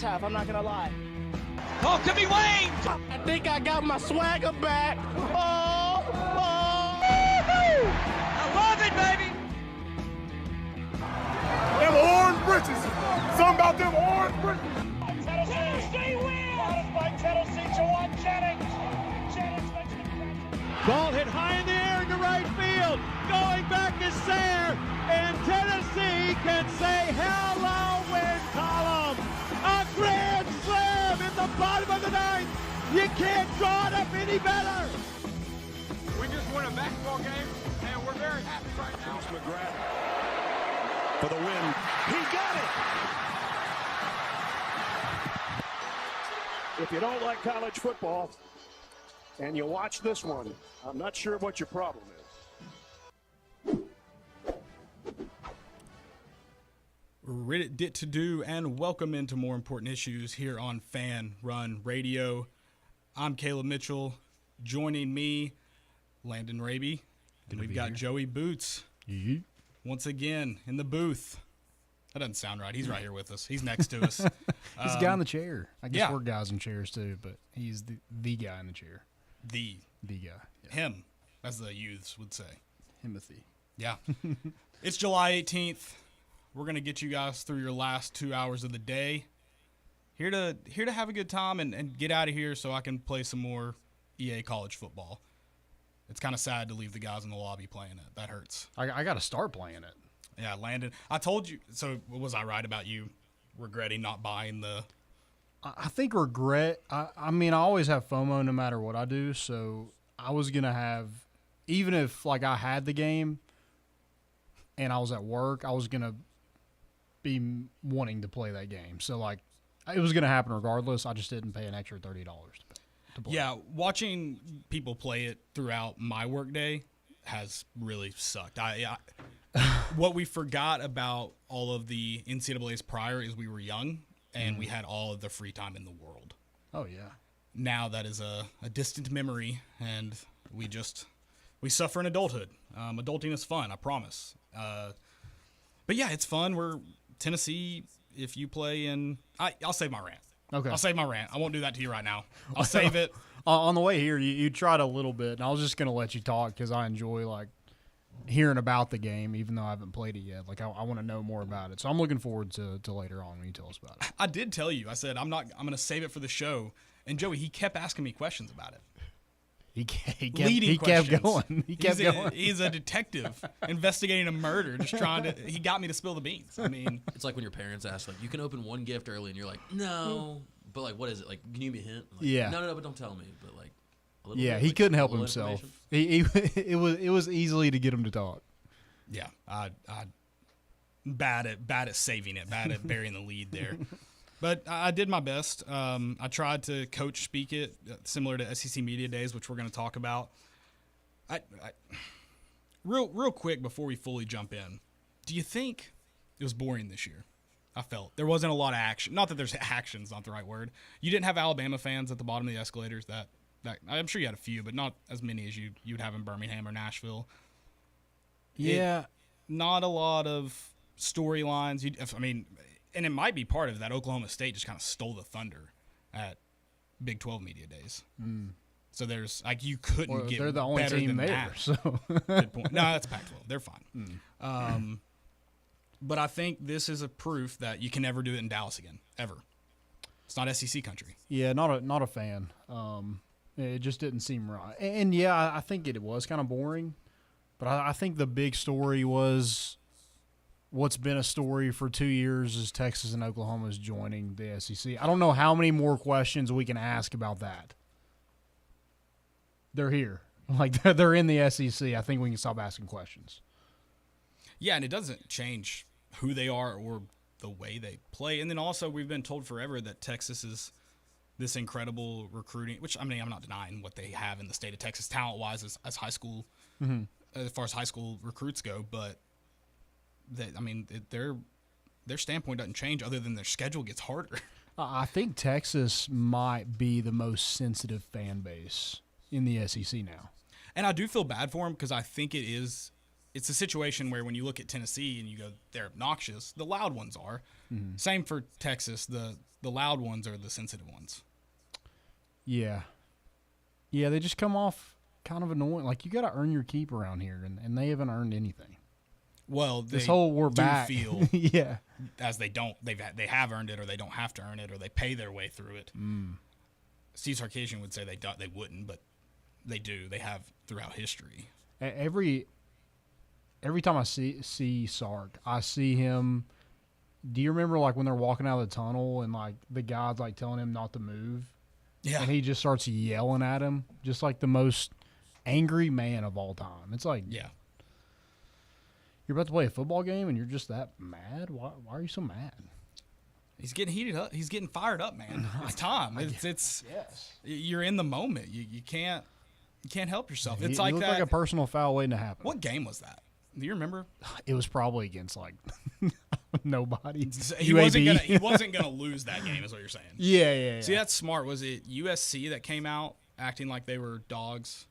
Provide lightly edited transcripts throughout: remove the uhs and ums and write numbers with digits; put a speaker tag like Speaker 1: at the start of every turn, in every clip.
Speaker 1: half, I'm not gonna lie.
Speaker 2: Oh, could be Wayne!
Speaker 1: I think I got my swagger back. Oh!
Speaker 2: I love it, baby!
Speaker 3: Them orange britches. Something about them orange britches.
Speaker 2: Tennessee wins! By Tennessee, Jawan Jennings. Jennings makes the catch.
Speaker 4: Ball hit high in the air into right field. Going back is Sayre. And Tennessee can say hello, win column. A grand slam in the bottom of the ninth. You can't draw it up any better.
Speaker 3: We just won a basketball game, and we're very happy right now. McGrath for the win.
Speaker 4: He got it.
Speaker 5: If you don't like college football and you watch this one, I'm not sure what your problem is.
Speaker 6: Reddit to do, and welcome into More Important Issues here on Fan Run Radio. I'm Caleb Mitchell. Joining me, Landon Raby, and we've got Joey Boots once again in the booth. That doesn't sound right. He's right here with us. He's next to us.
Speaker 7: He's the guy in the chair. I guess
Speaker 6: yeah.
Speaker 7: we're guys in chairs too, but he's the guy in the chair.
Speaker 6: The
Speaker 7: guy. Yeah.
Speaker 6: Him, as the youths would say.
Speaker 7: Timothy.
Speaker 6: Yeah. It's July 18th. We're going to get you guys through your last 2 hours of the day. Here to have a good time and get out of here so I can play some more EA college football. It's kind of sad to leave the guys in the lobby playing it. That hurts.
Speaker 7: I got to start playing it.
Speaker 6: Yeah, Landon. I told you. So was I right about you regretting not buying the?
Speaker 7: I think regret. I mean, I always have FOMO no matter what I do. So I was gonna have, even if like I had the game, and I was at work, I was gonna be wanting to play that game. So like, it was gonna happen regardless. I just didn't pay an extra $30 to play.
Speaker 6: Yeah, watching people play it throughout my workday has really sucked. What we forgot about all of the NCAAs prior is we were young and we had all of the free time in the world.
Speaker 7: Oh yeah.
Speaker 6: Now that is a distant memory, and we suffer in adulthood. Adulting is fun, I promise. But yeah, it's fun. We're Tennessee. If you play in, I'll save my rant.
Speaker 7: Okay.
Speaker 6: I'll save my rant. I won't do that to you right now. I'll save it.
Speaker 7: On the way here, you tried a little bit, and I was just gonna let you talk because I enjoy like hearing about the game, even though I haven't played it yet. Like I want to know more about it, so I'm looking forward to later on when you tell us about it.
Speaker 6: I did tell you. I said I'm going to save it for the show. And Joey, he kept asking me questions about it.
Speaker 7: He kept
Speaker 6: questions.
Speaker 7: going. He kept going.
Speaker 6: He's a detective investigating a murder, just trying to. He got me to spill the beans. I mean,
Speaker 8: it's like when your parents ask, like, you can open one gift early, and you're like, no, but like, what is it? Like, can you give me a hint? Like,
Speaker 7: yeah.
Speaker 8: No, but don't tell me. But like, a little
Speaker 7: yeah,
Speaker 8: bit,
Speaker 7: he
Speaker 8: like,
Speaker 7: couldn't help himself. It was easily to get him to talk.
Speaker 6: Yeah, I bad at saving it, bad at burying the lead there. But I did my best. I tried to coach speak it, similar to SEC Media Days, which we're going to talk about. Real quick before we fully jump in, do you think it was boring this year? I felt there wasn't a lot of action. Not that there's action's not the right word. You didn't have Alabama fans at the bottom of the escalators. That I'm sure you had a few, but not as many as you'd have in Birmingham or Nashville.
Speaker 7: Yeah,
Speaker 6: not a lot of storylines. And it might be part of that. Oklahoma State just kind of stole the thunder at Big 12 Media Days. So there's like you couldn't get
Speaker 7: they're the only
Speaker 6: better
Speaker 7: team
Speaker 6: than
Speaker 7: there.
Speaker 6: that.
Speaker 7: So
Speaker 6: Good point. No, that's Pac-12. They're fine. But I think this is a proof that you can never do it in Dallas again, ever. It's not SEC country.
Speaker 7: Yeah, not a fan. It just didn't seem right. And yeah, I think it was kind of boring. But I think the big story was what's been a story for 2 years is Texas and Oklahoma is joining the SEC. I don't know how many more questions we can ask about that. They're here. Like, they're in the SEC. I think we can stop asking questions.
Speaker 6: Yeah, and it doesn't change who they are or the way they play. And then also we've been told forever that Texas is this incredible recruiting, which, I mean, I'm not denying what they have in the state of Texas talent-wise as high school, as far as high school recruits go, but their standpoint doesn't change other than their schedule gets harder.
Speaker 7: I think Texas might be the most sensitive fan base in the SEC now.
Speaker 6: And I do feel bad for them because I think it's a situation where when you look at Tennessee and you go, they're obnoxious, the loud ones are. Same for Texas. The loud ones are the sensitive ones.
Speaker 7: Yeah. Yeah, they just come off kind of annoying. Like, you got to earn your keep around here, and they haven't earned anything.
Speaker 6: Well,
Speaker 7: This whole we're
Speaker 6: do
Speaker 7: back.
Speaker 6: feel
Speaker 7: Yeah.
Speaker 6: as they have earned it, or they don't have to earn it, or they pay their way through it. Steve Sarkisian would say they wouldn't, but they do. They have throughout history.
Speaker 7: Every time I see Sark, I see him. Do you remember like when they're walking out of the tunnel and like the guy's like telling him not to move?
Speaker 6: Yeah.
Speaker 7: And he just starts yelling at him, just like the most angry man of all time. It's like,
Speaker 6: Yeah.
Speaker 7: you're about to play a football game and you're just that mad? Why are you so mad?
Speaker 6: He's getting heated up. He's getting fired up, man. It's time. It's
Speaker 7: Yes.
Speaker 6: you're in the moment. You can't help yourself. It's
Speaker 7: It
Speaker 6: like
Speaker 7: looked
Speaker 6: that.
Speaker 7: like a personal foul waiting to happen.
Speaker 6: What game was that? Do you remember?
Speaker 7: It was probably against like nobody.
Speaker 6: He wasn't gonna lose that game, is what you're saying.
Speaker 7: Yeah.
Speaker 6: See, that's smart. Was it USC that came out acting like they were dogs,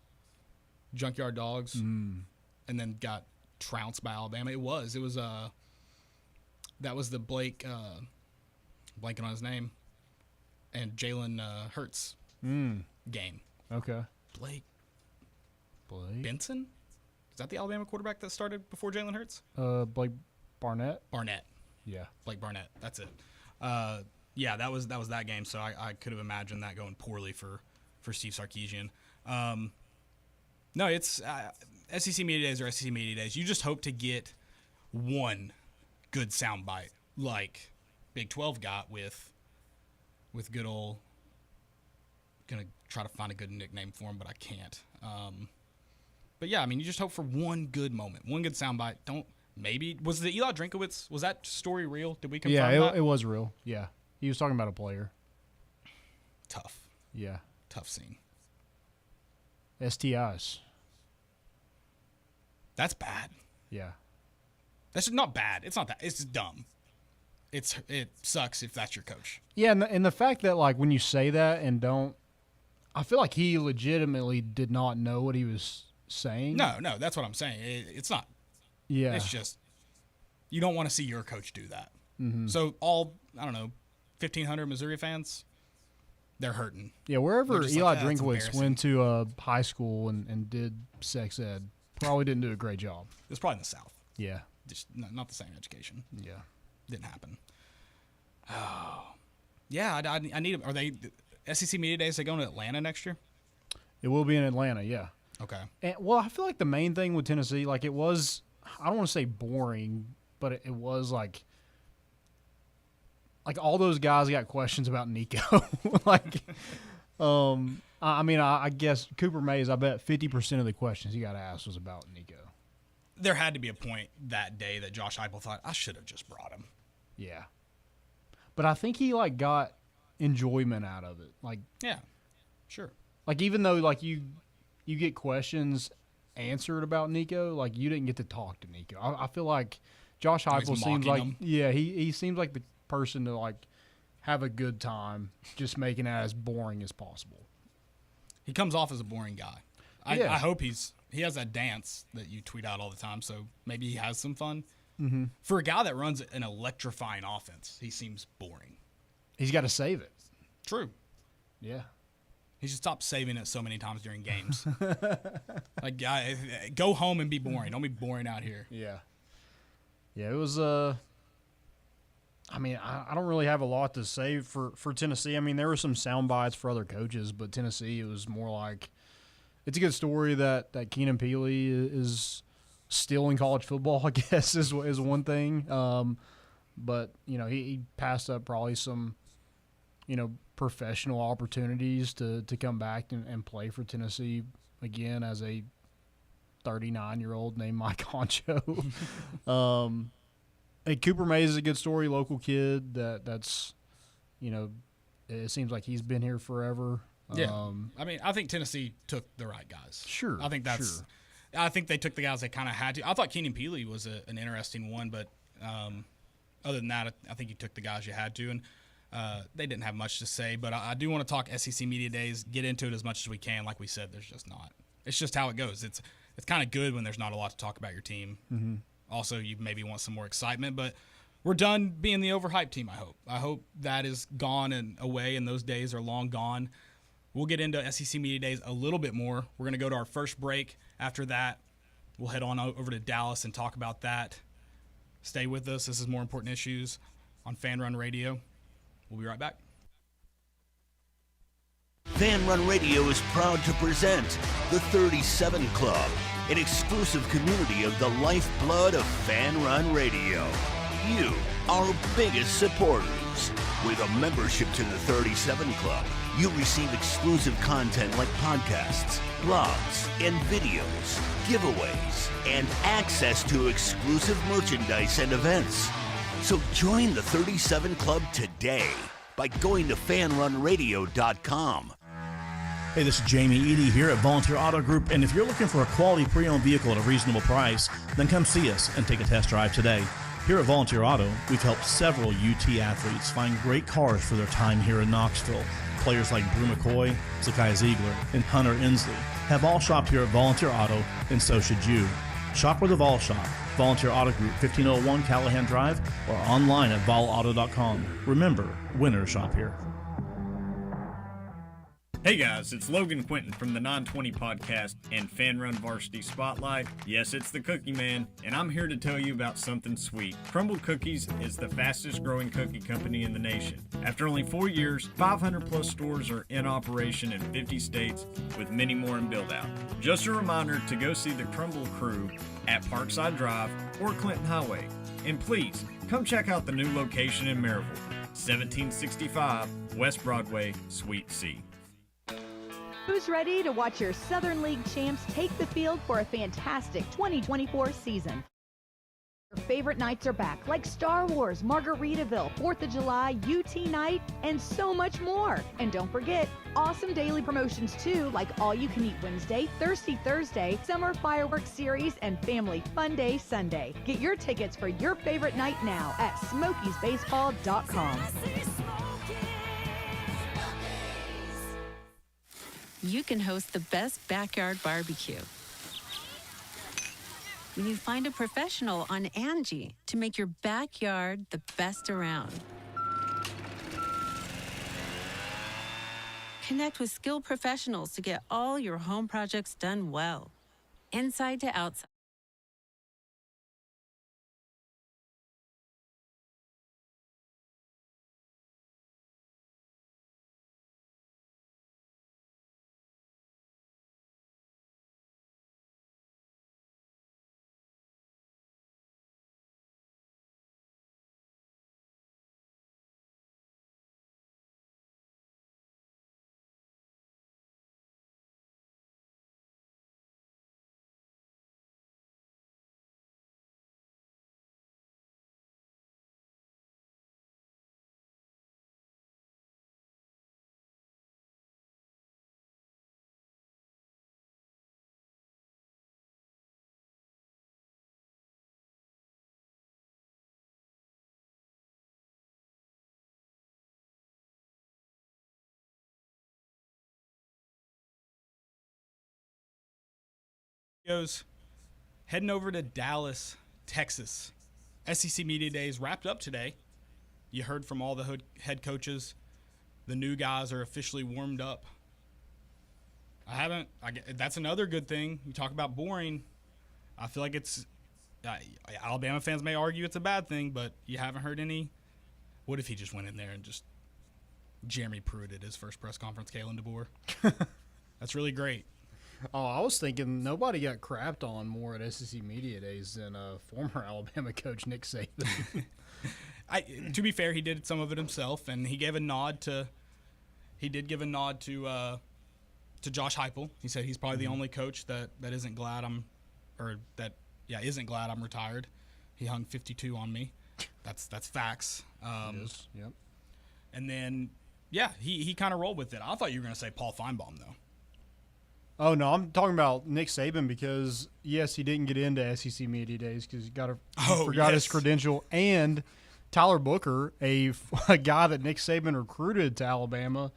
Speaker 6: junkyard dogs, and then got trounced by Alabama? It was that was the Blake, blanking on his name, and Jalen Hurts game.
Speaker 7: Okay.
Speaker 6: Blake Benson? Is that the Alabama quarterback that started before Jalen Hurts?
Speaker 7: Blake Barnett.
Speaker 6: Barnett.
Speaker 7: Yeah.
Speaker 6: Blake Barnett. That's it. Yeah, that was that game. So I could have imagined that going poorly for Steve Sarkisian. No, it's SEC Media Days or SEC Media Days. You just hope to get one good soundbite like Big 12 got with good old. Gonna try to find a good nickname for him, but I can't. But yeah, I mean, you just hope for one good moment, one good soundbite. Was the Eli Drinkowitz, was that story real? Did we confirm that?
Speaker 7: Yeah, it was real. Yeah. He was talking about a player.
Speaker 6: Tough.
Speaker 7: Yeah.
Speaker 6: Tough scene.
Speaker 7: STIs.
Speaker 6: That's bad.
Speaker 7: Yeah.
Speaker 6: That's not bad. It's not that. It's just dumb. It sucks if that's your coach.
Speaker 7: Yeah, and the fact that, like, when you say that and don't – I feel like he legitimately did not know what he was saying.
Speaker 6: No, that's what I'm saying. It's not.
Speaker 7: Yeah.
Speaker 6: It's just you don't want to see your coach do that.
Speaker 7: Mm-hmm.
Speaker 6: So all, I don't know, 1,500 Missouri fans, they're hurting.
Speaker 7: Yeah, wherever
Speaker 6: They're just
Speaker 7: Eli
Speaker 6: like, "That's
Speaker 7: Drinkowitz
Speaker 6: embarrassing."
Speaker 7: went to high school and did sex ed, probably didn't do a great job.
Speaker 6: It was probably in the South.
Speaker 7: Yeah.
Speaker 6: Just not the same education.
Speaker 7: Yeah.
Speaker 6: Didn't happen. Oh. Yeah, I need – are they – SEC Media Days, they going to Atlanta next year?
Speaker 7: It will be in Atlanta, yeah.
Speaker 6: Okay.
Speaker 7: And, well, I feel like the main thing with Tennessee, like, it was – I don't want to say boring, but it was like all those guys got questions about Nico. Like, I mean, I guess Cooper Mays, I bet 50% of the questions he got asked was about Nico.
Speaker 6: There had to be a point that day that Josh Heupel thought, I should have just brought him.
Speaker 7: Yeah. But I think he, like, got enjoyment out of it. Like,
Speaker 6: Yeah, sure.
Speaker 7: like even though, like, you get questions answered about Nico, like, you didn't get to talk to Nico. I feel like Josh Heupel
Speaker 6: he's
Speaker 7: seems
Speaker 6: mocking
Speaker 7: like
Speaker 6: him.
Speaker 7: yeah, he seems like the person to, like, have a good time just making it as boring as possible.
Speaker 6: He comes off as a boring guy.
Speaker 7: Yeah.
Speaker 6: I hope he has that dance that you tweet out all the time, so maybe he has some fun. Mm-hmm. For a guy that runs an electrifying offense, he seems boring.
Speaker 7: He's got to save it.
Speaker 6: True.
Speaker 7: Yeah.
Speaker 6: He should stop saving it so many times during games. Like, go home and be boring. Don't be boring out here.
Speaker 7: Yeah. Yeah, it was I mean, I don't really have a lot to say for Tennessee. I mean, there were some sound bites for other coaches, but Tennessee, it was more like it's a good story that Keenan Peely is still in college football, I guess, is one thing. But, you know, he passed up probably some, you know, professional opportunities to come back and play for Tennessee again as a 39-year-old named Mike Honcho. Hey, Cooper Mays is a good story, local kid that's, you know, it seems like he's been here forever.
Speaker 6: Yeah. I mean, I think Tennessee took the right guys.
Speaker 7: Sure.
Speaker 6: I think that's.
Speaker 7: Sure.
Speaker 6: I think they took the guys they kind of had to. I thought Keenan Peely was an interesting one, but other than that, I think you took the guys you had to, and they didn't have much to say. But I do want to talk SEC Media Days, get into it as much as we can. Like we said, there's just not. It's just how it goes. It's kind of good when there's not a lot to talk about your team. Mm-hmm. Also, you maybe want some more excitement, but we're done being the overhyped team, I hope that is gone and away, and those days are long gone. We'll get into SEC Media Days a little bit more. We're going to go to our first break. After that, we'll head on over to Dallas and talk about that. Stay with us. This is More Important Issues on Fan Run Radio. We'll be right back.
Speaker 9: Fan Run Radio is proud to present the 37 Club, an exclusive community of the lifeblood of Fan Run Radio. You, our biggest supporters. With a membership to the 37 Club, you receive exclusive content like podcasts, blogs, and videos, giveaways, and access to exclusive merchandise and events. So join the 37 Club today by going to fanrunradio.com.
Speaker 10: Hey, this is Jamie Eady here at Volunteer Auto Group, and if you're looking for a quality pre-owned vehicle at a reasonable price, then come see us and take a test drive today. Here at Volunteer Auto, we've helped several UT athletes find great cars for their time here in Knoxville. Players like Brew McCoy, Zakai Ziegler, and Hunter Inslee have all shopped here at Volunteer Auto, and so should you. Shop where they've all shopped. Volunteer Auto Group, 1501 Callahan Drive, or online at volauto.com. Remember, winners shop here.
Speaker 11: Hey guys, it's Logan Quinton from the 920 Podcast and Fan Run Varsity Spotlight. Yes, it's the Cookie Man, and I'm here to tell you about something sweet. Crumble Cookies is the fastest growing cookie company in the nation. After only 4 years, 500 plus stores are in operation in 50 states, with many more in build out. Just a reminder to go see the Crumble crew at Parkside Drive or Clinton Highway. And please, come check out the new location in Maryville, 1765 West Broadway, Suite C.
Speaker 12: Who's ready to watch your Southern League champs take the field for a fantastic 2024 season? Your favorite nights are back, like Star Wars, Margaritaville, 4th of July, UT Night, and so much more. And don't forget, awesome daily promotions too, like All You Can Eat Wednesday, Thirsty Thursday, Summer Fireworks Series, and Family Fun Day Sunday. Get your tickets for your favorite night now at SmokiesBaseball.com.
Speaker 13: You can host the best backyard barbecue when you find a professional on Angie to make your backyard the best around. Connect with skilled professionals to get all your home projects done well, inside to outside.
Speaker 6: Goes heading over to Dallas, Texas. SEC Media Days wrapped up today. You heard from all the head coaches. The new guys are officially warmed up. That's another good thing. You talk about boring. I feel like it's Alabama fans may argue it's a bad thing, but you haven't heard any. What if he just went in there and just Jeremy Pruitt at his first press conference, Kalen DeBoer? That's really great.
Speaker 7: Oh, I was thinking nobody got crapped on more at SEC Media Days than former Alabama coach Nick Saban.
Speaker 6: To be fair, he did some of it himself, and he gave a nod to Josh Heupel. He said he's probably the only coach that isn't glad I'm retired. He hung 52 on me. That's facts.
Speaker 7: It is. Yep.
Speaker 6: And then he kind of rolled with it. I thought you were going to say Paul Feinbaum though.
Speaker 7: Oh, no, I'm talking about Nick Saban because, yes, he didn't get into SEC Media Days because he forgot his credential. And Tyler Booker, a guy that Nick Saban recruited to Alabama,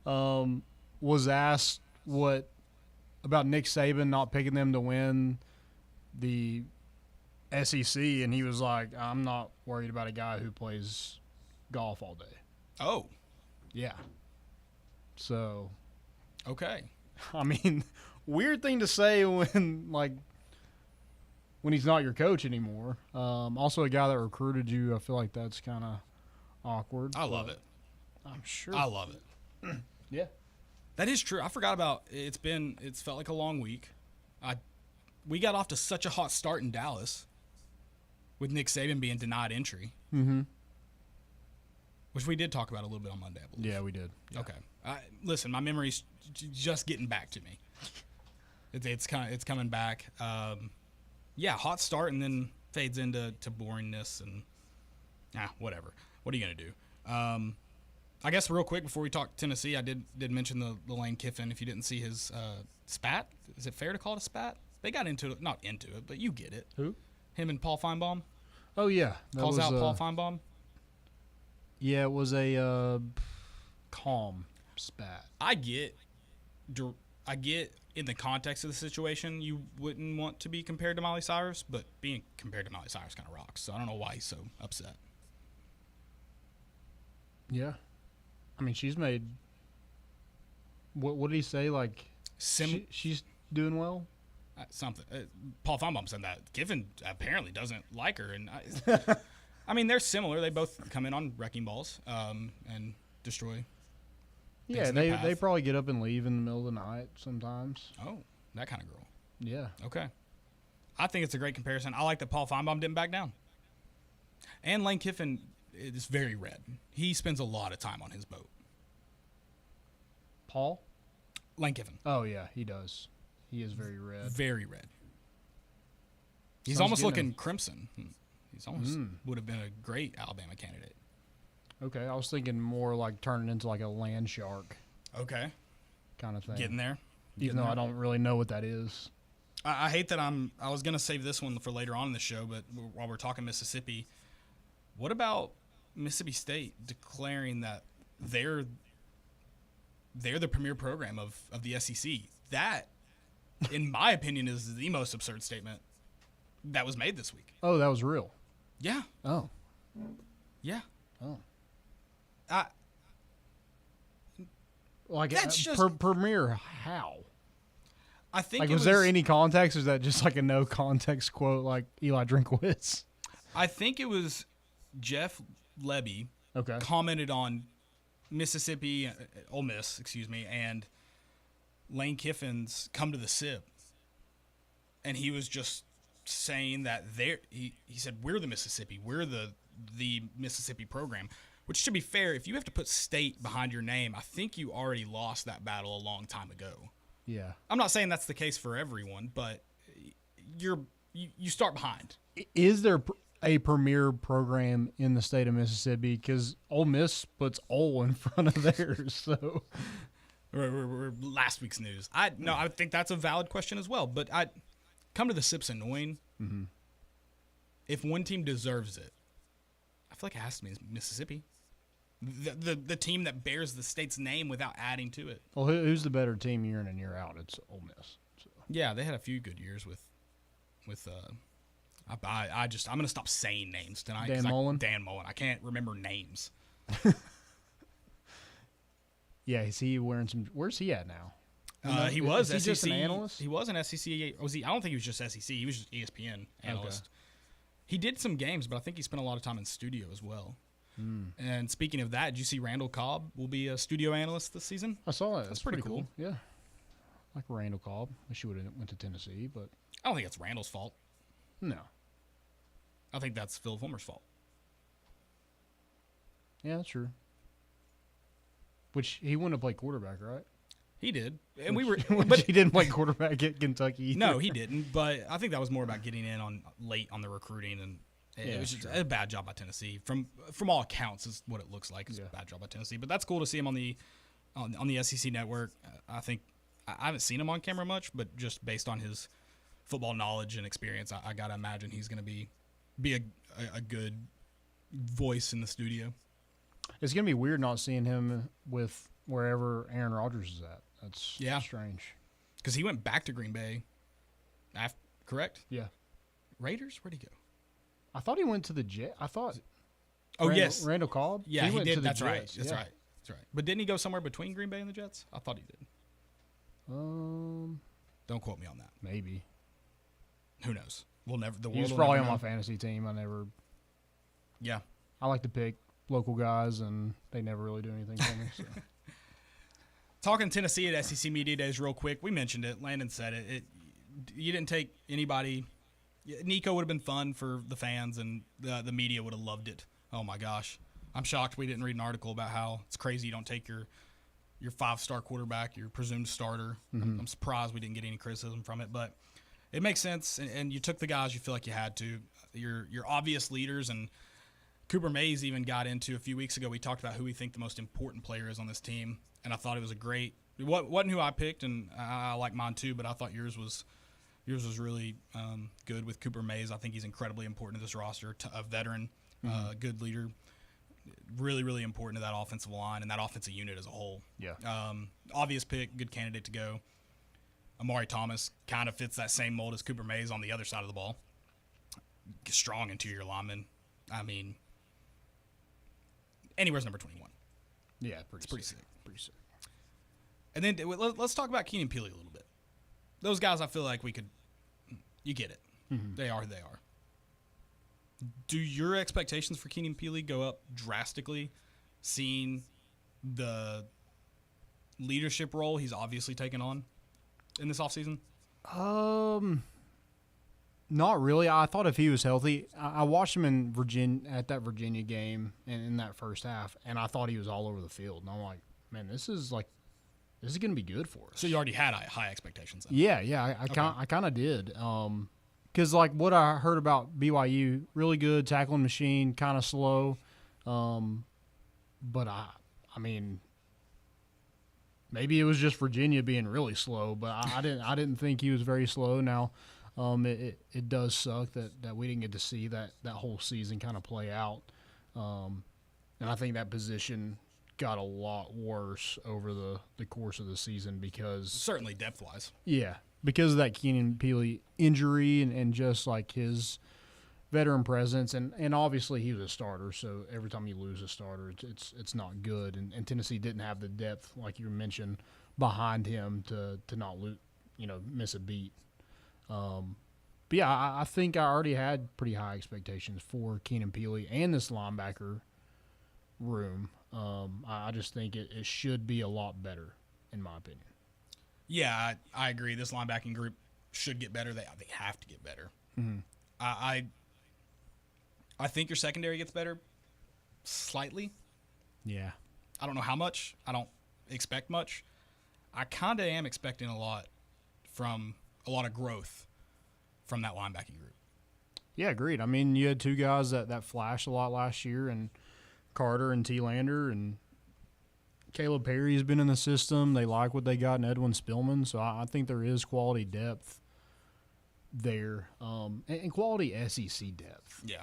Speaker 7: was asked about Nick Saban not picking them to win the SEC, and he was like, I'm not worried about a guy who plays golf all day.
Speaker 6: Oh.
Speaker 7: Yeah. So.
Speaker 6: Okay.
Speaker 7: I mean, weird thing to say when he's not your coach anymore. Also, a guy that recruited you, I feel like that's kind of awkward.
Speaker 6: I love it.
Speaker 7: I'm sure.
Speaker 6: I love it.
Speaker 7: Yeah.
Speaker 6: That is true. I forgot about it's felt like a long week. We got off to such a hot start in Dallas with Nick Saban being denied entry.
Speaker 7: Mm-hmm.
Speaker 6: Which we did talk about a little bit on Monday, I believe.
Speaker 7: Yeah, we did. Yeah.
Speaker 6: Okay. Listen, my memory's just getting back to me. It's coming back. Yeah, hot start and then fades into boringness and whatever. What are you gonna do? I guess real quick before we talk Tennessee, I did mention the Lane Kiffin. If you didn't see his spat, is it fair to call it a spat? They got into it, not into it, but you get it.
Speaker 7: Who?
Speaker 6: Him and Paul Feinbaum.
Speaker 7: Oh yeah,
Speaker 6: Calls out Paul Feinbaum.
Speaker 7: Yeah, it was a calm spat.
Speaker 6: I get in the context of the situation, you wouldn't want to be compared to Miley Cyrus, but being compared to Miley Cyrus kind of rocks. So I don't know why he's so upset.
Speaker 7: Yeah. I mean, she's made. What did he say? Like, she's doing well.
Speaker 6: Something. Paul Feinbaum said that Kiffin apparently doesn't like her, and I mean they're similar. They both come in on wrecking balls and destroy.
Speaker 7: Yeah, they probably get up and leave in the middle of the night sometimes.
Speaker 6: Oh, that kind of girl.
Speaker 7: Yeah.
Speaker 6: Okay. I think it's a great comparison. I like that Paul Feinbaum didn't back down. And Lane Kiffin is very red. He spends a lot of time on his boat.
Speaker 7: Paul?
Speaker 6: Lane Kiffin.
Speaker 7: Oh, yeah, he does. He is very red.
Speaker 6: Very red. He's almost looking crimson. He's almost would have been a great Alabama candidate.
Speaker 7: Okay, I was thinking more like turning into like a land shark.
Speaker 6: Okay.
Speaker 7: Kind of thing.
Speaker 6: Getting there.
Speaker 7: Even though I don't really know what that is.
Speaker 6: I hate that I was going to save this one for later on in the show, but while we're talking Mississippi, what about Mississippi State declaring that they're the premier program of the SEC? That, in my opinion, is the most absurd statement that was made this week.
Speaker 7: Oh, that was real?
Speaker 6: Yeah.
Speaker 7: Oh.
Speaker 6: Yeah.
Speaker 7: Oh. Like
Speaker 6: that's just
Speaker 7: premier. How?
Speaker 6: I think.
Speaker 7: Like, was there any context? Or is that just like a no context quote, like Eli Drinkwitz?
Speaker 6: I think it was Jeff Lebby.
Speaker 7: Okay.
Speaker 6: Commented on Mississippi, Ole Miss, and Lane Kiffin's come to the SIP, and he was just saying that he said we're the Mississippi, we're the Mississippi program. Which, to be fair, if you have to put state behind your name, I think you already lost that battle a long time ago.
Speaker 7: Yeah.
Speaker 6: I'm not saying that's the case for everyone, but you start behind.
Speaker 7: Is there a premier program in the state of Mississippi? Because Ole Miss puts Ole in front of theirs. So,
Speaker 6: we're last week's news. I think that's a valid question as well. But come to the SIP's annoying.
Speaker 7: Mm-hmm.
Speaker 6: If one team deserves it, I feel like it has to be Mississippi. The team that bears the state's name without adding to it.
Speaker 7: Well, who's the better team year in and year out? It's Ole Miss. So.
Speaker 6: Yeah, they had a few good years with. I'm gonna stop saying names tonight.
Speaker 7: Dan Mullen.
Speaker 6: I can't remember names.
Speaker 7: Yeah, is he wearing some? Where's he at now?
Speaker 6: He was
Speaker 7: SEC.
Speaker 6: just
Speaker 7: an analyst.
Speaker 6: He was an SEC. Was he? I don't think he was just SEC. He was just ESPN analyst. Okay. He did some games, but I think he spent a lot of time in studio as well. And speaking of that, did you see Randall Cobb will be a studio analyst this season?
Speaker 7: I saw that.
Speaker 6: That's pretty cool.
Speaker 7: Yeah. Like Randall Cobb. Wish he would have went to Tennessee, but
Speaker 6: I don't think it's Randall's fault.
Speaker 7: No.
Speaker 6: I think that's Phil Fulmer's fault.
Speaker 7: Yeah, that's true. Which he wouldn't have played quarterback, right?
Speaker 6: He did. And
Speaker 7: but he didn't play quarterback at Kentucky either.
Speaker 6: No, he didn't. But I think that was more about getting in late on the recruiting, and it was just a bad job by Tennessee. From all accounts, is what it looks like. It's a bad job by Tennessee. But that's cool to see him on the SEC network. I think I haven't seen him on camera much, but just based on his football knowledge and experience, I gotta imagine he's gonna be a good voice in the studio.
Speaker 7: It's gonna be weird not seeing him with wherever Aaron Rodgers is at. That's strange.
Speaker 6: Because he went back to Green Bay. Correct?
Speaker 7: Yeah.
Speaker 6: Raiders? Where'd he go?
Speaker 7: I thought he went to the Jet. I thought.
Speaker 6: Oh, yes.
Speaker 7: Randall Cobb?
Speaker 6: Yeah, he
Speaker 7: went
Speaker 6: did.
Speaker 7: to the
Speaker 6: That's right.
Speaker 7: Jets.
Speaker 6: That's
Speaker 7: Yeah.
Speaker 6: right. That's right. But didn't he go somewhere between Green Bay and the Jets? I thought he did. Don't quote me on that.
Speaker 7: Maybe.
Speaker 6: Who knows? We'll never. The
Speaker 7: He
Speaker 6: world
Speaker 7: was
Speaker 6: will
Speaker 7: probably
Speaker 6: never
Speaker 7: on
Speaker 6: know.
Speaker 7: my fantasy team.
Speaker 6: Yeah.
Speaker 7: I like to pick local guys, and they never really do anything for me. So.
Speaker 6: Talking Tennessee at SEC Media Days real quick. We mentioned it. Landon said it. You didn't take anybody. Nico would have been fun for the fans, and the media would have loved it. Oh, my gosh. I'm shocked we didn't read an article about how it's crazy you don't take your 5-star quarterback, your presumed starter.
Speaker 7: Mm-hmm.
Speaker 6: I'm surprised we didn't get any criticism from it, but it makes sense, and you took the guys you feel like you had to. Your obvious leaders, and Cooper Mays even got into a few weeks ago. We talked about who we think the most important player is on this team, and I thought it was a great – it wasn't who I picked, and I like mine too, but I thought yours was really good with Cooper Mays. I think he's incredibly important to this roster, a veteran, good leader, really, really important to that offensive line and that offensive unit as a whole.
Speaker 7: Yeah.
Speaker 6: Obvious pick, good candidate to go. Amari Thomas kind of fits that same mold as Cooper Mays on the other side of the ball. Strong interior lineman. I mean, anywhere's number 21.
Speaker 7: Yeah,
Speaker 6: it's pretty sick.
Speaker 7: Pretty sick.
Speaker 6: And then let's talk about Keenan Peely a little bit. Those guys, I feel like we could – you get it.
Speaker 7: Mm-hmm.
Speaker 6: They are who they are. Do your expectations for Keenan Peely go up drastically, seeing the leadership role he's obviously taken on in this offseason?
Speaker 7: Not really. I thought if he was healthy, I watched him in Virginia at that Virginia game and in that first half, and I thought he was all over the field. And I'm like, man, this is going to be good for us.
Speaker 6: So you already had high expectations then?
Speaker 7: Yeah. I kind of did. Because like what I heard about BYU, really good tackling machine, kind of slow. But I mean, maybe it was just Virginia being really slow, but I didn't think he was very slow. Now, it does suck that we didn't get to see that whole season kind of play out. And I think that position got a lot worse over the course of the season because
Speaker 6: certainly depth-wise.
Speaker 7: Yeah, because of that Keenan Peely injury and just like his veteran presence, and obviously he was a starter, so every time you lose a starter, it's not good. And Tennessee didn't have the depth, like you mentioned, behind him to not miss a beat. But yeah, I think I already had pretty high expectations for Keenan Peely and this linebacker room. I just think it should be a lot better, in my opinion.
Speaker 6: Yeah, I agree. This linebacking group should get better. They have to get better.
Speaker 7: Mm-hmm.
Speaker 6: I think your secondary gets better slightly.
Speaker 7: Yeah.
Speaker 6: I don't know how much. I don't expect much. I kind of am expecting a lot of growth from that linebacking group.
Speaker 7: Yeah, agreed. I mean, you had two guys that flashed a lot last year, and Carter and T-Lander, and Caleb Perry's been in the system. They like what they got in Edwin Spillman, so I think there is quality depth there, and quality SEC depth.
Speaker 6: Yeah.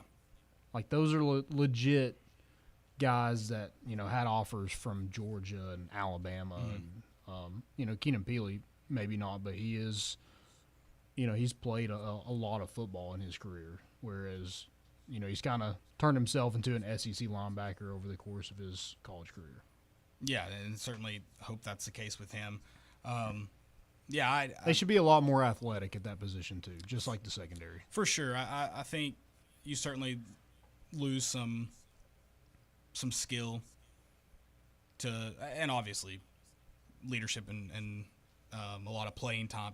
Speaker 7: Like, those are legit guys that, had offers from Georgia and Alabama.
Speaker 6: Mm-hmm.
Speaker 7: And, Keenan Peely, maybe not, but he is, he's played a lot of football in his career, whereas, he's kind of turned himself into an SEC linebacker over the course of his college career.
Speaker 6: Yeah, and certainly hope that's the case with him.
Speaker 7: They should be a lot more athletic at that position too, just like the secondary.
Speaker 6: For sure. I think you certainly lose some skill and obviously leadership and a lot of playing time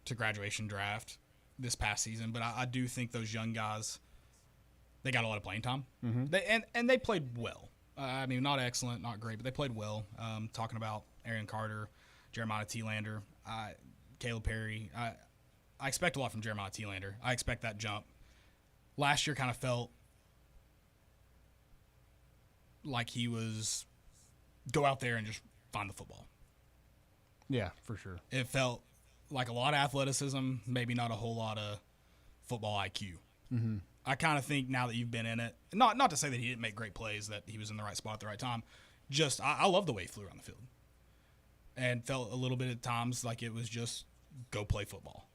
Speaker 6: to graduation draft this past season. But I do think those young guys, they got a lot of playing time.
Speaker 7: Mm-hmm.
Speaker 6: They played well. I mean, not excellent, not great, but they played well. Talking about Aaron Carter, Jeremiah T-Lander, Caleb Perry. I expect a lot from Jeremiah T-Lander. I expect that jump. Last year kind of felt like he was go out there and just find the football.
Speaker 7: Yeah, for sure.
Speaker 6: It felt like a lot of athleticism, maybe not a whole lot of football IQ.
Speaker 7: Mm-hmm.
Speaker 6: I kind of think now that you've been in it, not to say that he didn't make great plays, that he was in the right spot at the right time. Just I love the way he flew around the field, and felt a little bit at times like it was just go play football.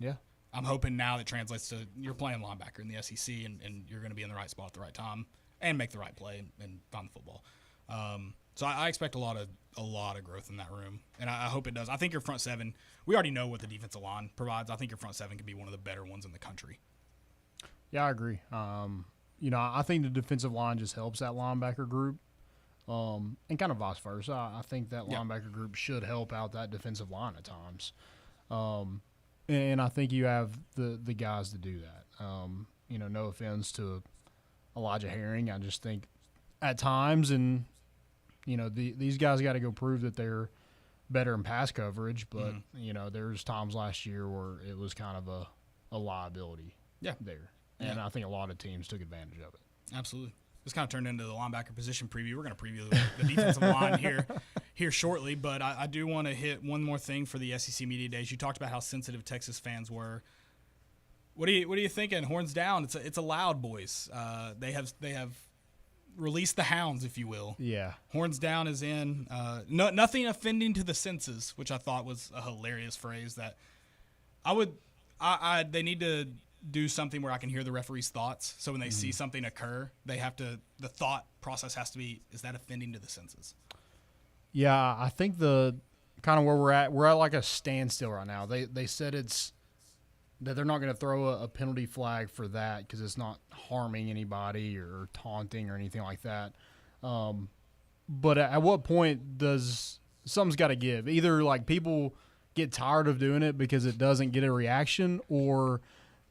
Speaker 7: Yeah.
Speaker 6: I'm hoping now that translates to you're playing linebacker in the SEC and you're going to be in the right spot at the right time and make the right play and find the football. So I expect a lot of growth in that room, and I hope it does. I think your front seven, we already know what the defensive line provides. I think your front seven can be one of the better ones in the country.
Speaker 7: Yeah, I agree. I think the defensive line just helps that linebacker group, and kind of vice versa. I think that linebacker group should help out that defensive line at times. And I think you have the guys to do that. No offense to Elijah Herring. I just think at times, and these guys got to go prove that they're better in pass coverage. But there's times last year where it was kind of a liability. There, and I think a lot of teams took advantage of it.
Speaker 6: Absolutely. This kind of turned into the linebacker position preview. We're going to preview the defensive line here shortly, but I do want to hit one more thing for the SEC Media Days. You talked about how sensitive Texas fans were. What are you thinking? Horns down. It's a loud, boys. They have released the hounds, if you will.
Speaker 7: Yeah.
Speaker 6: Horns down is in. Nothing offending to the senses, which I thought was a hilarious phrase that they need to do something where I can hear the referee's thoughts. So when they see something occur, the thought process has to be, is that offending to the senses?
Speaker 7: Yeah, I think the kind of where we're at like a standstill right now. They said that they're not going to throw a penalty flag for that because it's not harming anybody or taunting or anything like that. But at what point does something's got to give? Either like people get tired of doing it because it doesn't get a reaction, or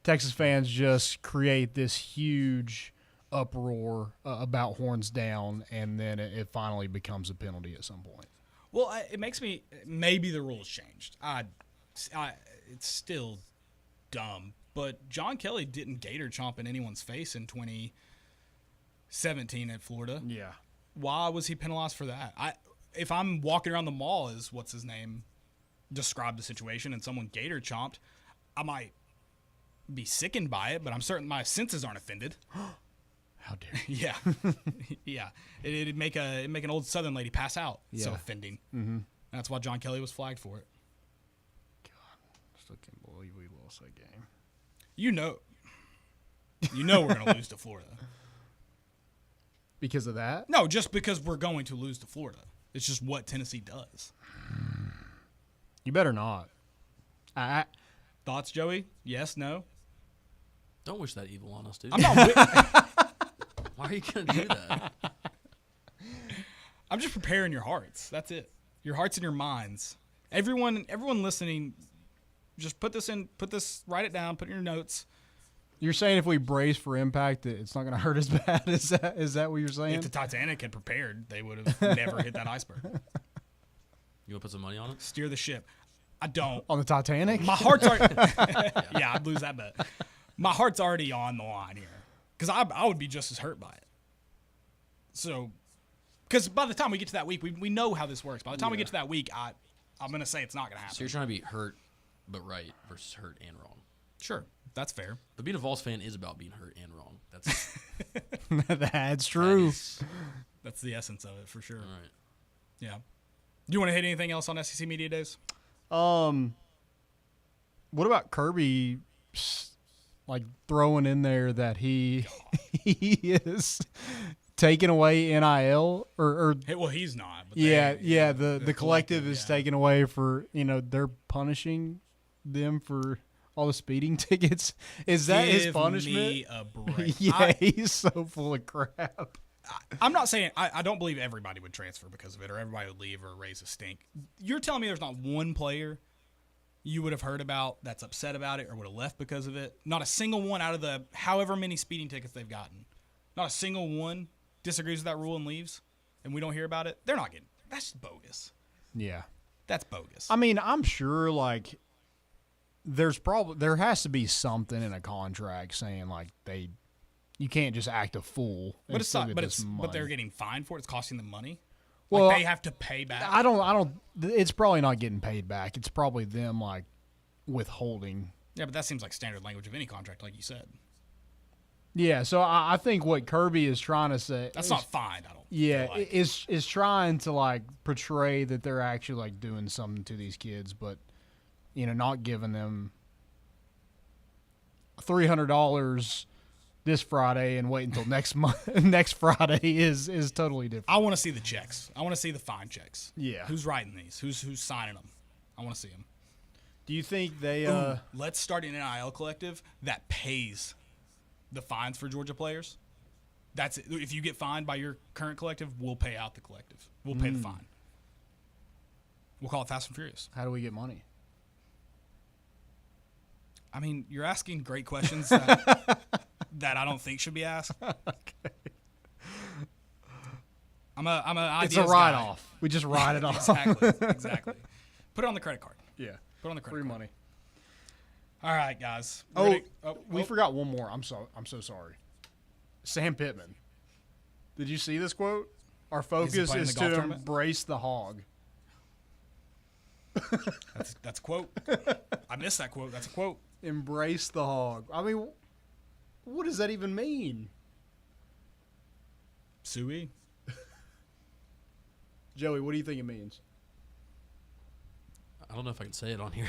Speaker 7: Texas fans just create this huge uproar about horns down, and then it finally becomes a penalty at some point.
Speaker 6: Well, it makes me maybe the rules changed. It's still dumb, but John Kelly didn't gator chomp in anyone's face in 2017 at Florida.
Speaker 7: Yeah.
Speaker 6: Why was he penalized for that? If I'm walking around the mall, as what's his name described the situation, and someone gator chomped, I might be sickened by it, but I'm certain my senses aren't offended.
Speaker 7: How dare you?
Speaker 6: Yeah. Yeah. It'd make an old Southern lady pass out. Yeah. So offending.
Speaker 7: Mm-hmm.
Speaker 6: That's why John Kelly was flagged for it.
Speaker 7: God, I still can't believe we lost that game.
Speaker 6: You know we're going to lose to Florida.
Speaker 7: Because of that?
Speaker 6: No, just because we're going to lose to Florida. It's just what Tennessee does.
Speaker 7: You better not.
Speaker 6: Thoughts, Joey? Yes, no?
Speaker 8: Don't wish that evil on us, dude.
Speaker 6: I'm not
Speaker 8: Why are you going to do that?
Speaker 6: I'm just preparing your hearts. That's it. Your hearts and your minds. Everyone listening, just write it down, put it in your notes.
Speaker 7: You're saying if we brace for impact, it's not going to hurt as bad? Is that what you're saying?
Speaker 6: If the Titanic had prepared, they would have never hit that iceberg.
Speaker 8: You want to put some money on it?
Speaker 6: Steer the ship. I don't.
Speaker 7: On the Titanic?
Speaker 6: My heart's already yeah, I'd lose that bet. My heart's already on the line here. Because I would be just as hurt by it. So, because by the time we get to that week, we know how this works. By the time we get to that week, I'm going to say it's not going to happen.
Speaker 8: So you're trying to be hurt but right versus hurt and wrong.
Speaker 6: Sure. That's fair.
Speaker 8: But being a Vols fan is about being hurt and wrong.
Speaker 7: That's true.
Speaker 6: That's the essence of it, for sure.
Speaker 8: All right.
Speaker 6: Yeah. Do you want to hit anything else on SEC Media Days?
Speaker 7: What about Kirby, like, throwing in there that he is taking away NIL or
Speaker 6: well, he's not. But
Speaker 7: the collective is taken away for, they're punishing them for all the speeding tickets. Is that his punishment?
Speaker 6: Give me a break.
Speaker 7: Yeah, he's so full of crap.
Speaker 6: I'm not saying I don't believe everybody would transfer because of it, or everybody would leave or raise a stink. You're telling me there's not one player you would have heard about that's upset about it or would have left because of it? Not a single one out of the however many speeding tickets they've gotten. Not a single one disagrees with that rule and leaves, and we don't hear about it? They're not getting – that's bogus.
Speaker 7: Yeah.
Speaker 6: That's bogus.
Speaker 7: I mean, I'm sure, like, there has to be something in a contract saying, like, you can't just act a fool.
Speaker 6: But they're getting fined for it. It's costing them money.
Speaker 7: Well,
Speaker 6: like they have to pay back.
Speaker 7: I don't. It's probably not getting paid back. It's probably them like withholding.
Speaker 6: Yeah, but that seems like standard language of any contract, like you said.
Speaker 7: Yeah, so I think what Kirby is trying to say
Speaker 6: that's not fined. I don't.
Speaker 7: Yeah, like. is trying to like portray that they're actually like doing something to these kids, but not giving them $300 this Friday and wait until next Friday is totally different.
Speaker 6: I want to see the checks. I want to see the fine checks.
Speaker 7: Yeah.
Speaker 6: Who's writing these? Who's signing them? I want to see them.
Speaker 7: Do you think they
Speaker 6: let's start an NIL collective that pays the fines for Georgia players? That's it. If you get fined by your current collective, we'll pay out the collective. We'll pay the fine. We'll call it Fast and Furious.
Speaker 7: How do we get money?
Speaker 6: I mean, you're asking great questions that I don't think should be asked.
Speaker 7: Okay.
Speaker 6: I'm an ideas
Speaker 7: It's a write-off.
Speaker 6: guy.
Speaker 7: We just write it off.
Speaker 6: Exactly. Put it on the credit card.
Speaker 7: Yeah.
Speaker 6: Put it on the credit
Speaker 7: Free
Speaker 6: card.
Speaker 7: money.
Speaker 6: All right, guys.
Speaker 7: We forgot one more. I'm so sorry. Sam Pittman. Did you see this quote? Our focus is to embrace the hog.
Speaker 6: That's a quote. I missed that quote. That's a quote.
Speaker 7: Embrace the hog. I mean, what does that even mean?
Speaker 6: Suey.
Speaker 7: Joey, what do you think it means?
Speaker 8: I don't know if I can say it on here.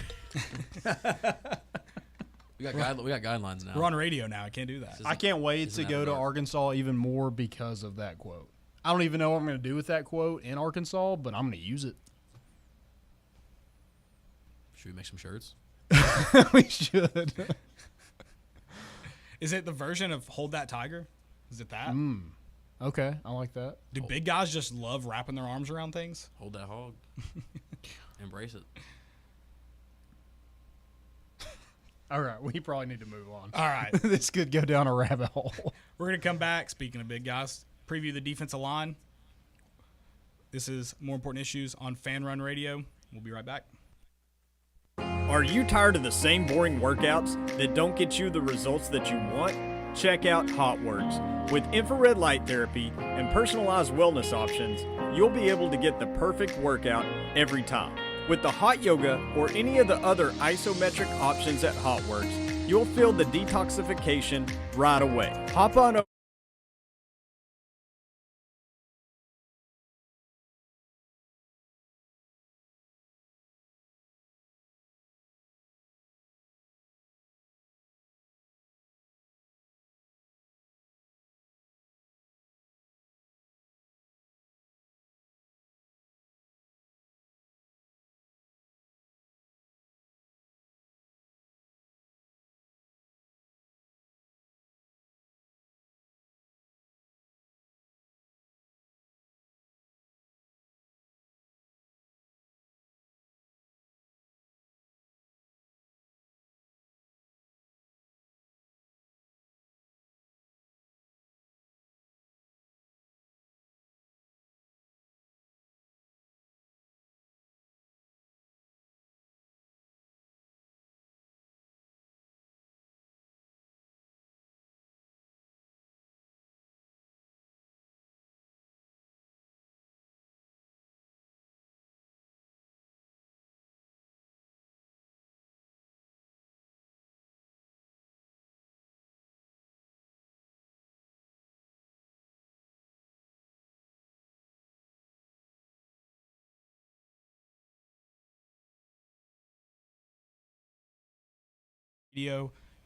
Speaker 8: we got guidelines now.
Speaker 6: We're on radio now. I can't do that.
Speaker 7: I can't wait to go to Arkansas even more because of that quote. I don't even know what I'm going to do with that quote in Arkansas, but I'm going to use it.
Speaker 8: Should we make some shirts?
Speaker 7: We should.
Speaker 6: Is it the version of Hold That Tiger? Is it that?
Speaker 7: Okay, I like that.
Speaker 6: Do big guys just love wrapping their arms around things?
Speaker 8: Hold that hog. Embrace it.
Speaker 7: All right, we probably need to move on.
Speaker 6: All right.
Speaker 7: This could go down a rabbit hole.
Speaker 6: We're going to come back, speaking of big guys, preview the defensive line. This is More Important Issues on Fan Run Radio. We'll be right back.
Speaker 11: Are you tired of the same boring workouts that don't get you the results that you want? Check out HotWorks. With infrared light therapy and personalized wellness options, you'll be able to get the perfect workout every time. With the hot yoga or any of the other isometric options at HotWorks, you'll feel the detoxification right away. Hop on over.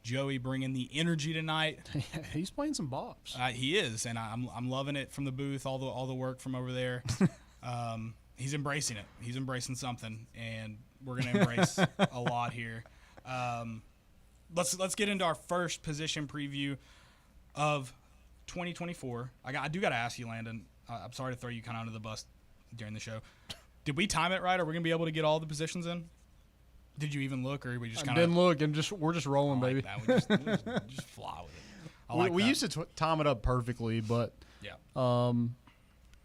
Speaker 6: Joey bringing the energy tonight.
Speaker 7: He's playing some bops.
Speaker 6: He is, and I'm loving it from the booth. All the work from over there. He's embracing it. He's embracing something, and we're gonna embrace a lot here. Let's get into our first position preview of 2024. I do got to ask you, Landon. I'm sorry to throw you kind of under the bus during the show. Did we time it right? Are we gonna be able to get all the positions in? Did you even look, or we just kind of
Speaker 7: didn't look, and we're just rolling, baby.
Speaker 6: That. We just fly with it.
Speaker 7: We used to time it up perfectly, but
Speaker 6: yeah.
Speaker 7: I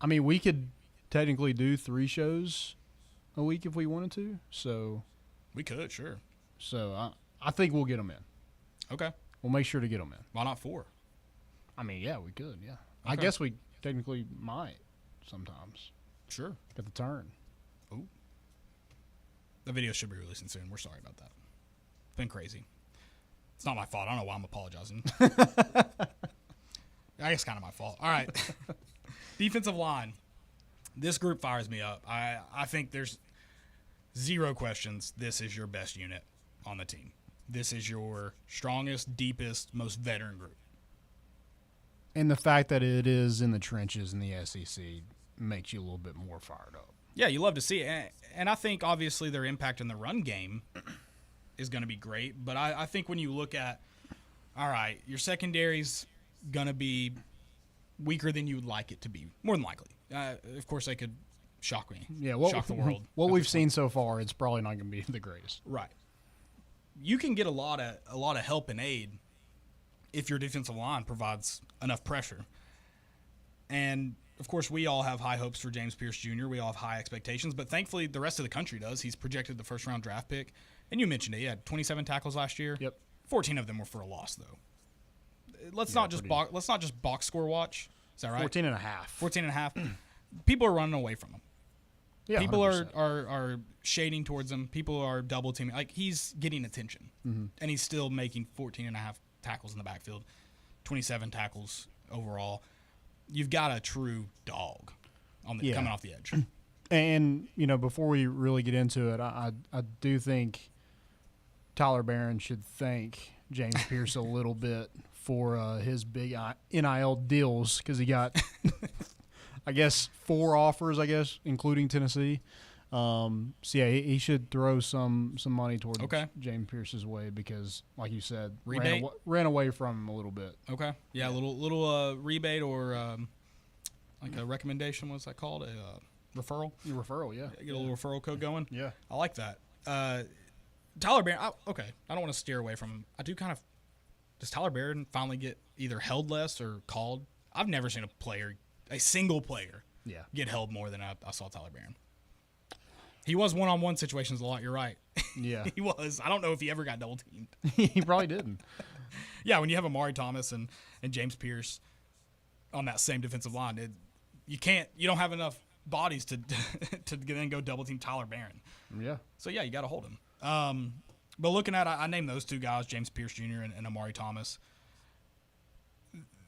Speaker 7: mean, we could technically do 3 shows a week if we wanted to. So
Speaker 6: we could, sure.
Speaker 7: So I think we'll get them in.
Speaker 6: Okay.
Speaker 7: We'll make sure to get them in.
Speaker 6: Why not 4?
Speaker 7: I mean, yeah, we could. Yeah.
Speaker 6: Okay.
Speaker 7: I guess we technically might sometimes.
Speaker 6: Sure.
Speaker 7: Get the turn.
Speaker 6: Ooh. The video should be releasing soon. We're sorry about that. It's been crazy. It's not my fault. I don't know why I'm apologizing. I guess kind of my fault. All right. Defensive line. This group fires me up. I think there's 0 questions. This is your best unit on the team. this is your strongest, deepest, most veteran group.
Speaker 7: And the fact that it is in the trenches in the SEC makes you a little bit more fired up.
Speaker 6: Yeah, you love to see it. And I think, obviously, their impact in the run game is going to be great. But I think when you look at, all right, your secondary's going to be weaker than you would like it to be, more than likely. Of course, they could shock me, shock the world.
Speaker 7: What we've seen so far, it's probably not going to be the greatest.
Speaker 6: Right. You can get a lot of help and aid if your defensive line provides enough pressure. And, of course, we all have high hopes for James Pierce Jr. We all have high expectations, but thankfully the rest of the country does. He's projected the first-round draft pick. And you mentioned it. He had 27 tackles last year.
Speaker 7: Yep.
Speaker 6: 14 of them were for a loss, though. Let's not just box score watch. Is that right?
Speaker 7: 14 and a half.
Speaker 6: 14 and a half. People are running away from him.
Speaker 7: Yeah,
Speaker 6: people
Speaker 7: 100%.
Speaker 6: are shading towards him. People are double teaming. Like, he's getting attention.
Speaker 7: Mm-hmm.
Speaker 6: And he's still making 14 and a half tackles in the backfield, 27 tackles overall. You've got a true dog coming off the edge.
Speaker 7: And, before we really get into it, I do think Tyler Barron should thank James Pierce a little bit for his big NIL deals, because he got, I guess, 4 offers, including Tennessee. He should throw some money towards James Pierce's way because, like you said, ran away from him a little bit.
Speaker 6: Okay. Yeah, a little rebate or like a recommendation. What's that called? A referral?
Speaker 7: Referral, yeah.
Speaker 6: Get a little referral code going?
Speaker 7: Yeah.
Speaker 6: I like that. Tyler Barron, I don't want to steer away from him. I do kind of – does Tyler Barron finally get either held less or called? I've never seen a single player get held more than I saw Tyler Barron. He was one-on-one situations a lot. You're right.
Speaker 7: Yeah.
Speaker 6: He was. I don't know if he ever got double-teamed.
Speaker 7: He probably didn't.
Speaker 6: Yeah, when you have Amari Thomas and James Pierce on that same defensive line, you don't have enough bodies to then go double-team Tyler Barron.
Speaker 7: Yeah.
Speaker 6: So, yeah, you got to hold him. But looking at, I named those 2 guys, James Pierce Jr. and Amari Thomas.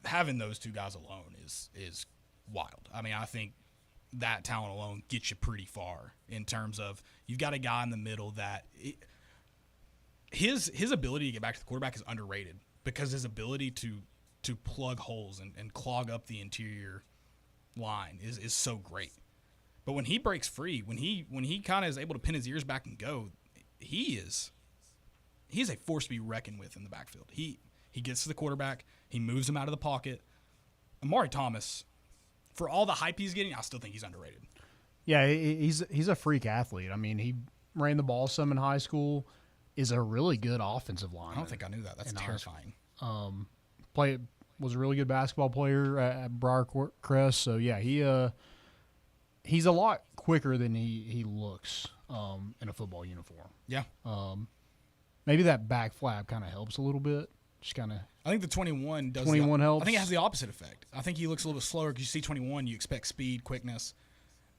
Speaker 6: Having those 2 guys alone is wild. I mean, I think that talent alone gets you pretty far in terms of you've got a guy in the middle that his ability to get back to the quarterback is underrated because his ability to plug holes and clog up the interior line is so great. But when he breaks free, when he kind of is able to pin his ears back and go, he's a force to be reckoned with in the backfield. He gets to the quarterback, he moves him out of the pocket. Amari Thomas, for all the hype he's getting, I still think he's underrated.
Speaker 7: Yeah, he's a freak athlete. I mean, he ran the ball some in high school, is a really good offensive lineman.
Speaker 6: I don't think I knew that. That's terrifying.
Speaker 7: Was a really good basketball player at Briarcrest. So, yeah, he's a lot quicker than he looks in a football uniform.
Speaker 6: Yeah.
Speaker 7: Maybe that back flap kind of helps a little bit. Just kind of.
Speaker 6: I think the 21 does.
Speaker 7: 21 helps.
Speaker 6: I think it has the opposite effect. I think he looks a little bit slower because you see 21, you expect speed, quickness,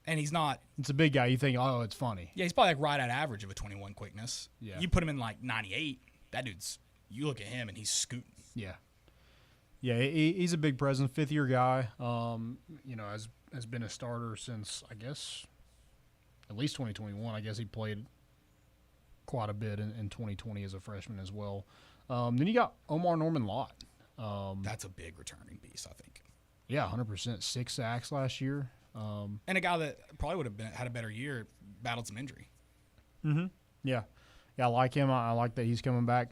Speaker 6: and he's not.
Speaker 7: It's a big guy. You think, oh, it's funny.
Speaker 6: Yeah, he's probably like right at average of a 21 quickness.
Speaker 7: Yeah.
Speaker 6: You put him in like 98, that dude's. You look at him and he's scooting.
Speaker 7: Yeah. Yeah, he's a big presence, 5th-year guy. Has been a starter since, I guess, at least 2021. I guess he played quite a bit in 2020 as a freshman as well. Then you got Omar Norman Lott.
Speaker 6: That's a big returning beast, I think.
Speaker 7: Yeah, 100%. 6 sacks last year.
Speaker 6: And a guy that probably would have had a better year, battled some injury.
Speaker 7: Mm-hmm. Yeah. Yeah, I like him. I like that he's coming back.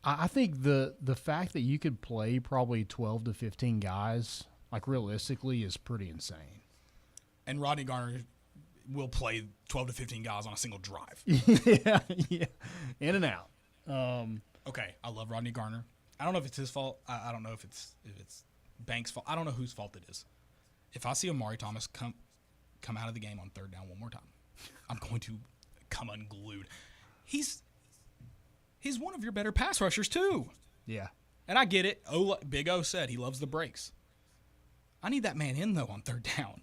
Speaker 7: I think the fact that you could play probably 12 to 15 guys, like realistically, is pretty insane.
Speaker 6: And Rodney Garner will play 12 to 15 guys on a single drive.
Speaker 7: yeah. In and out.
Speaker 6: Okay, I love Rodney Garner. I don't know if it's his fault. I don't know if it's Banks' fault. I don't know whose fault it is. If I see Amari Thomas come out of the game on 3rd down one more time, I'm going to come unglued. He's one of your better pass rushers too.
Speaker 7: Yeah.
Speaker 6: And I get it. Big O said he loves the breaks. I need that man in though on 3rd down.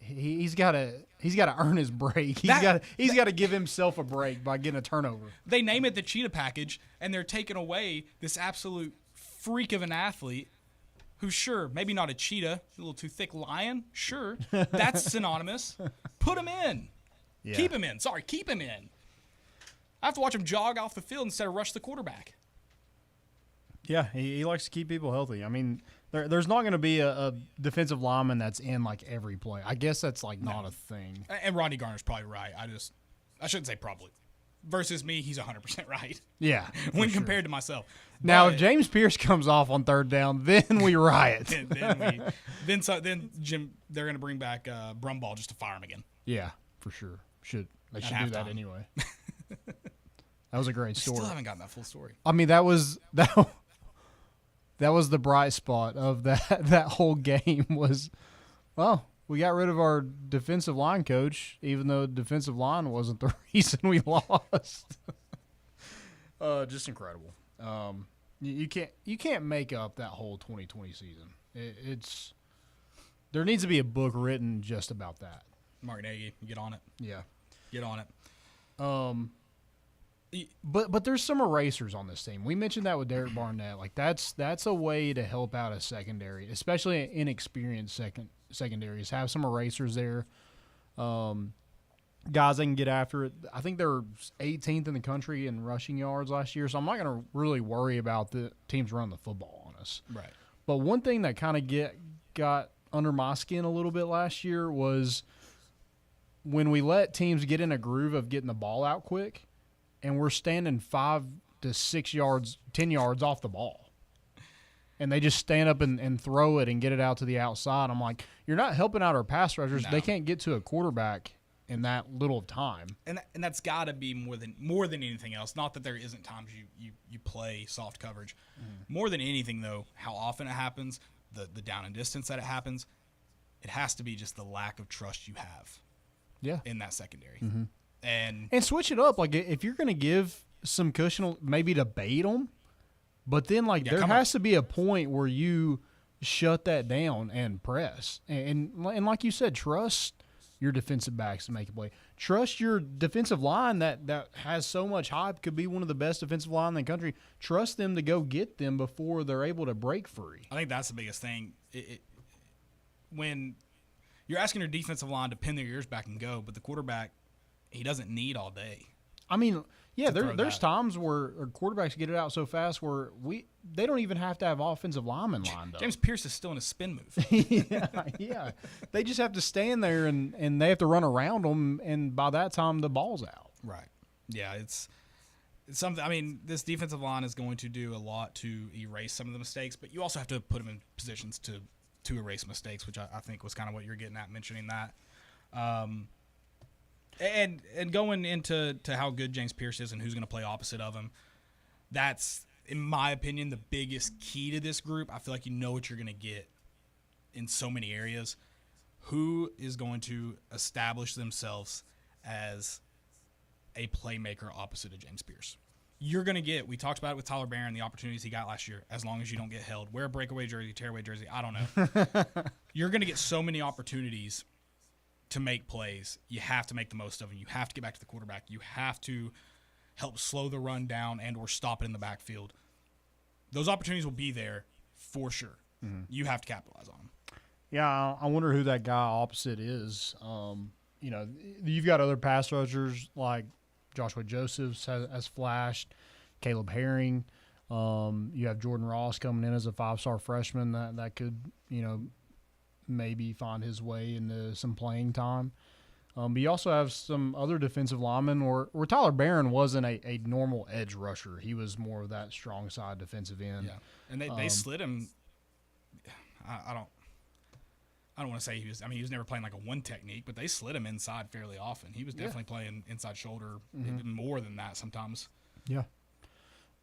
Speaker 7: He's got to earn his break. He's got to give himself a break by getting a turnover.
Speaker 6: They name it the cheetah package, and they're taking away this absolute freak of an athlete who's sure maybe not a cheetah, a little too thick lion. Sure, that's synonymous. Put him in. Yeah. Keep him in. Sorry, keep him in. I have to watch him jog off the field instead of rush the quarterback.
Speaker 7: Yeah, he likes to keep people healthy. I mean, there's not going to be a defensive lineman that's in like every play. I guess that's like not a thing.
Speaker 6: And Rodney Garner's probably right. I shouldn't say probably. Versus me, he's 100% right.
Speaker 7: Yeah,
Speaker 6: when compared to myself.
Speaker 7: Now, if James Pierce comes off on third down, then we riot.
Speaker 6: then Jim, they're going to bring back Brumball just to fire him again.
Speaker 7: Yeah, for sure. They should do that anyway. That was a great story.
Speaker 6: Still haven't gotten that full story.
Speaker 7: I mean, that was the bright spot of that whole game was, well, we got rid of our defensive line coach, even though defensive line wasn't the reason we lost. Just incredible. You can't make up that whole 2020 season. There needs to be a book written just about that.
Speaker 6: Mark Nagy, get on it.
Speaker 7: Yeah,
Speaker 6: get on it.
Speaker 7: But there's some erasers on this team. We mentioned that with Derek Barnett. Like that's a way to help out a secondary, especially inexperienced secondaries. Have some erasers there. Guys that can get after it. I think they're 18th in the country in rushing yards last year, so I'm not going to really worry about the teams running the football on us.
Speaker 6: Right.
Speaker 7: But one thing that kind of got under my skin a little bit last year was when we let teams get in a groove of getting the ball out quick, and we're standing 5 to 6 yards, 10 yards off the ball. And they just stand up and throw it and get it out to the outside. I'm like, you're not helping out our pass rushers. No. They can't get to a quarterback in that little time.
Speaker 6: And that's got to be more than anything else. Not that there isn't times you play soft coverage. More than anything, though, how often it happens, the down and distance that it happens, it has to be just the lack of trust you have in that secondary.
Speaker 7: Mm-hmm.
Speaker 6: And
Speaker 7: switch it up. Like, if you're going to give some cushion, maybe to bait them, but then, like, there has to be a point where you shut that down and press. And like you said, trust your defensive backs to make a play. Trust your defensive line that has so much hype, could be one of the best defensive line in the country. Trust them to go get them before they're able to break free.
Speaker 6: I think that's the biggest thing. When you're asking your defensive line to pin their ears back and go, but the quarterback, he doesn't need all day.
Speaker 7: I mean, yeah, there's times where quarterbacks get it out so fast where they don't even have to have offensive linemen lined up.
Speaker 6: James Pierce is still in a spin move.
Speaker 7: yeah. They just have to stand there and they have to run around them, and by that time the ball's out.
Speaker 6: Right. Yeah, it's something. I mean, this defensive line is going to do a lot to erase some of the mistakes, but you also have to put them in positions to erase mistakes, which I think was kind of what you're getting at mentioning that. And going into how good James Pierce is and who's going to play opposite of him, that's, in my opinion, the biggest key to this group. I feel like you know what you're going to get in so many areas. Who is going to establish themselves as a playmaker opposite of James Pierce? You're going to get, we talked about it with Tyler Barron, the opportunities he got last year, as long as you don't get held. Wear a breakaway jersey, tearaway jersey, I don't know. You're going to get so many opportunities to make plays. You have to make the most of them. You have to get back to the quarterback. You have to help slow the run down and or stop it in the backfield. Those opportunities will be there for sure. Mm-hmm. You have to capitalize on them.
Speaker 7: Yeah, I wonder who that guy opposite is. You've got other pass rushers like Joshua Josephs has flashed, Caleb Herring. You have Jordan Ross coming in as a 5-star freshman that could, maybe find his way into some playing time. But you also have some other defensive linemen where Tyler Barron wasn't a normal edge rusher. He was more of that strong side defensive end.
Speaker 6: Yeah, and they slid him. I don't want to say he was never playing like a one technique, but they slid him inside fairly often. He was definitely playing inside shoulder, even more than that sometimes.
Speaker 7: Yeah.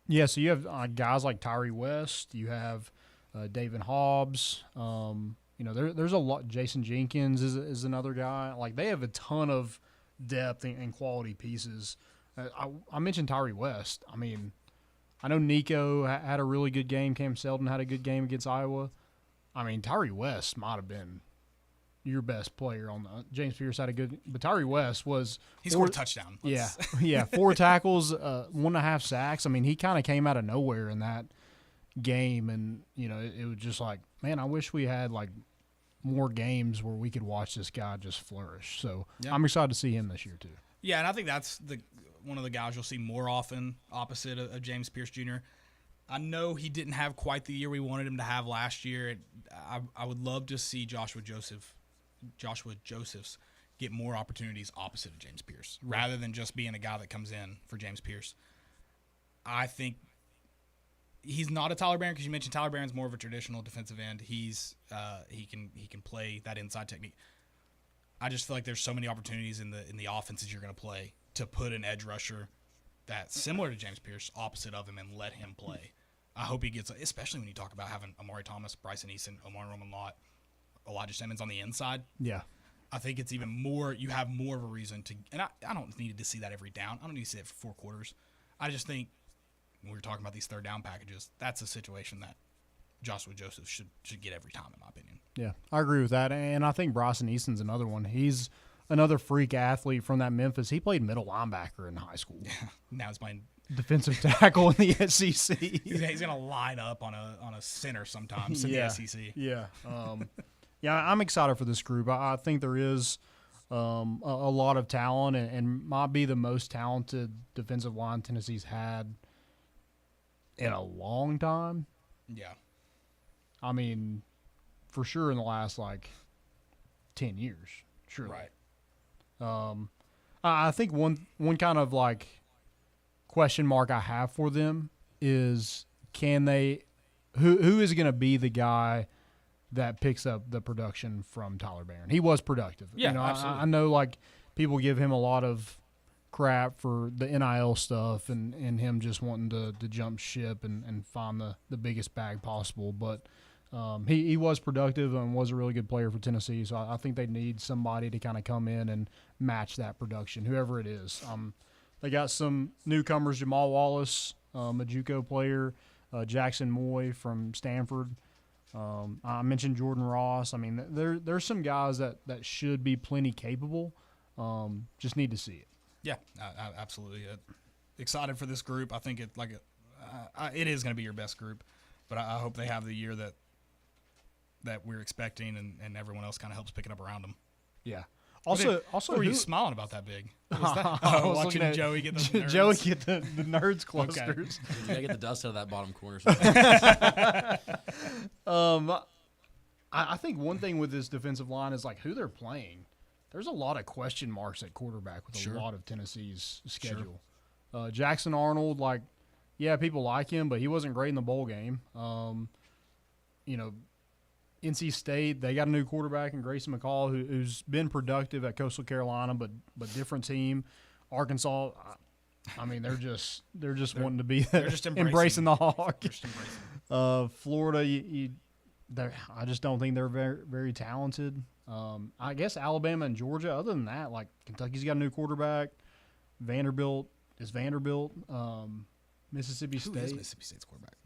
Speaker 7: Yeah, so you have guys like Tyree West. You have David Hobbs. There's a lot. Jason Jenkins is another guy. Like, they have a ton of depth and quality pieces. I mentioned Tyree West. I mean, I know Nico had a really good game. Cam Seldon had a good game against Iowa. I mean, Tyree West might have been your best player on the. James Pierce had a good, but Tyree West was.
Speaker 6: He scored a touchdown.
Speaker 7: Yeah, 4 tackles, 1.5 sacks. I mean, he kind of came out of nowhere in that game, and it was just like, man, I wish we had like more games where we could watch this guy just flourish. So I'm excited to see him this year too.
Speaker 6: Yeah, and I think that's one of the guys you'll see more often opposite of James Pierce Jr. I know he didn't have quite the year we wanted him to have last year. I would love to see Joshua Josephs get more opportunities opposite of James Pierce, rather than just being a guy that comes in for James Pierce. I think he's not a Tyler Barron, because you mentioned Tyler Barron's more of a traditional defensive end. He can play that inside technique. I just feel like there's so many opportunities in the offenses you're going to play to put an edge rusher that's similar to James Pierce opposite of him and let him play. I hope he gets, especially when you talk about having Amari Thomas, Bryson Eason, Omar Roman-Lott, Elijah Simmons on the inside.
Speaker 7: Yeah.
Speaker 6: I think it's even more, you have more of a reason to, and I don't need to see that every down. I don't need to see it for 4 quarters. I just think when we're talking about these third down packages, that's a situation that Joshua Joseph should get every time, in my opinion.
Speaker 7: Yeah, I agree with that. And I think Bryson Easton's another one. He's another freak athlete from that Memphis. He played middle linebacker in high school.
Speaker 6: Yeah, now he's playing
Speaker 7: defensive tackle in the SEC.
Speaker 6: He's going to line up on a center sometimes in the SEC.
Speaker 7: Yeah. Yeah, I'm excited for this group. I think there is a lot of talent and might be the most talented defensive line Tennessee's had in a long time.
Speaker 6: Yeah.
Speaker 7: I mean, for sure in the last, 10 years. Sure.
Speaker 6: Right.
Speaker 7: I think one kind of, question mark I have for them is can they – who is going to be the guy – that picks up the production from Tyler Barron? He was productive.
Speaker 6: Yeah, absolutely.
Speaker 7: I know, people give him a lot of crap for the NIL stuff and him just wanting to jump ship and find the biggest bag possible. But he was productive and was a really good player for Tennessee. So I think they need somebody to kind of come in and match that production, whoever it is. They got some newcomers, Jamal Wallace, a JUCO player, Jackson Moy from Stanford. I mentioned Jordan Ross. I mean, there's some guys that should be plenty capable. Just need to see it.
Speaker 6: Yeah, absolutely. Excited for this group. I think it is going to be your best group, but I hope they have the year that we're expecting, and everyone else kind of helps pick it up around them.
Speaker 7: Yeah.
Speaker 6: What were you smiling about that big? What
Speaker 7: I was
Speaker 6: watching Joey get those nerds.
Speaker 7: Joey get the nerds clusters.
Speaker 8: Okay. You gotta get the dust out of that bottom corner.
Speaker 7: I think one thing with this defensive line is who they're playing. There's a lot of question marks at quarterback with a lot of Tennessee's schedule. Sure. Jackson Arnold, people like him, but he wasn't great in the bowl game. NC State, they got a new quarterback in Grayson McCall who's been productive at Coastal Carolina, but different team. Arkansas, I mean, they're just wanting to be
Speaker 6: they're just
Speaker 7: embracing the hawk.
Speaker 6: Just embracing.
Speaker 7: Florida, I just don't think they're very, very talented. I guess Alabama and Georgia. Other than that, Kentucky's got a new quarterback. Vanderbilt. Mississippi State.
Speaker 6: Who is Mississippi State's quarterback?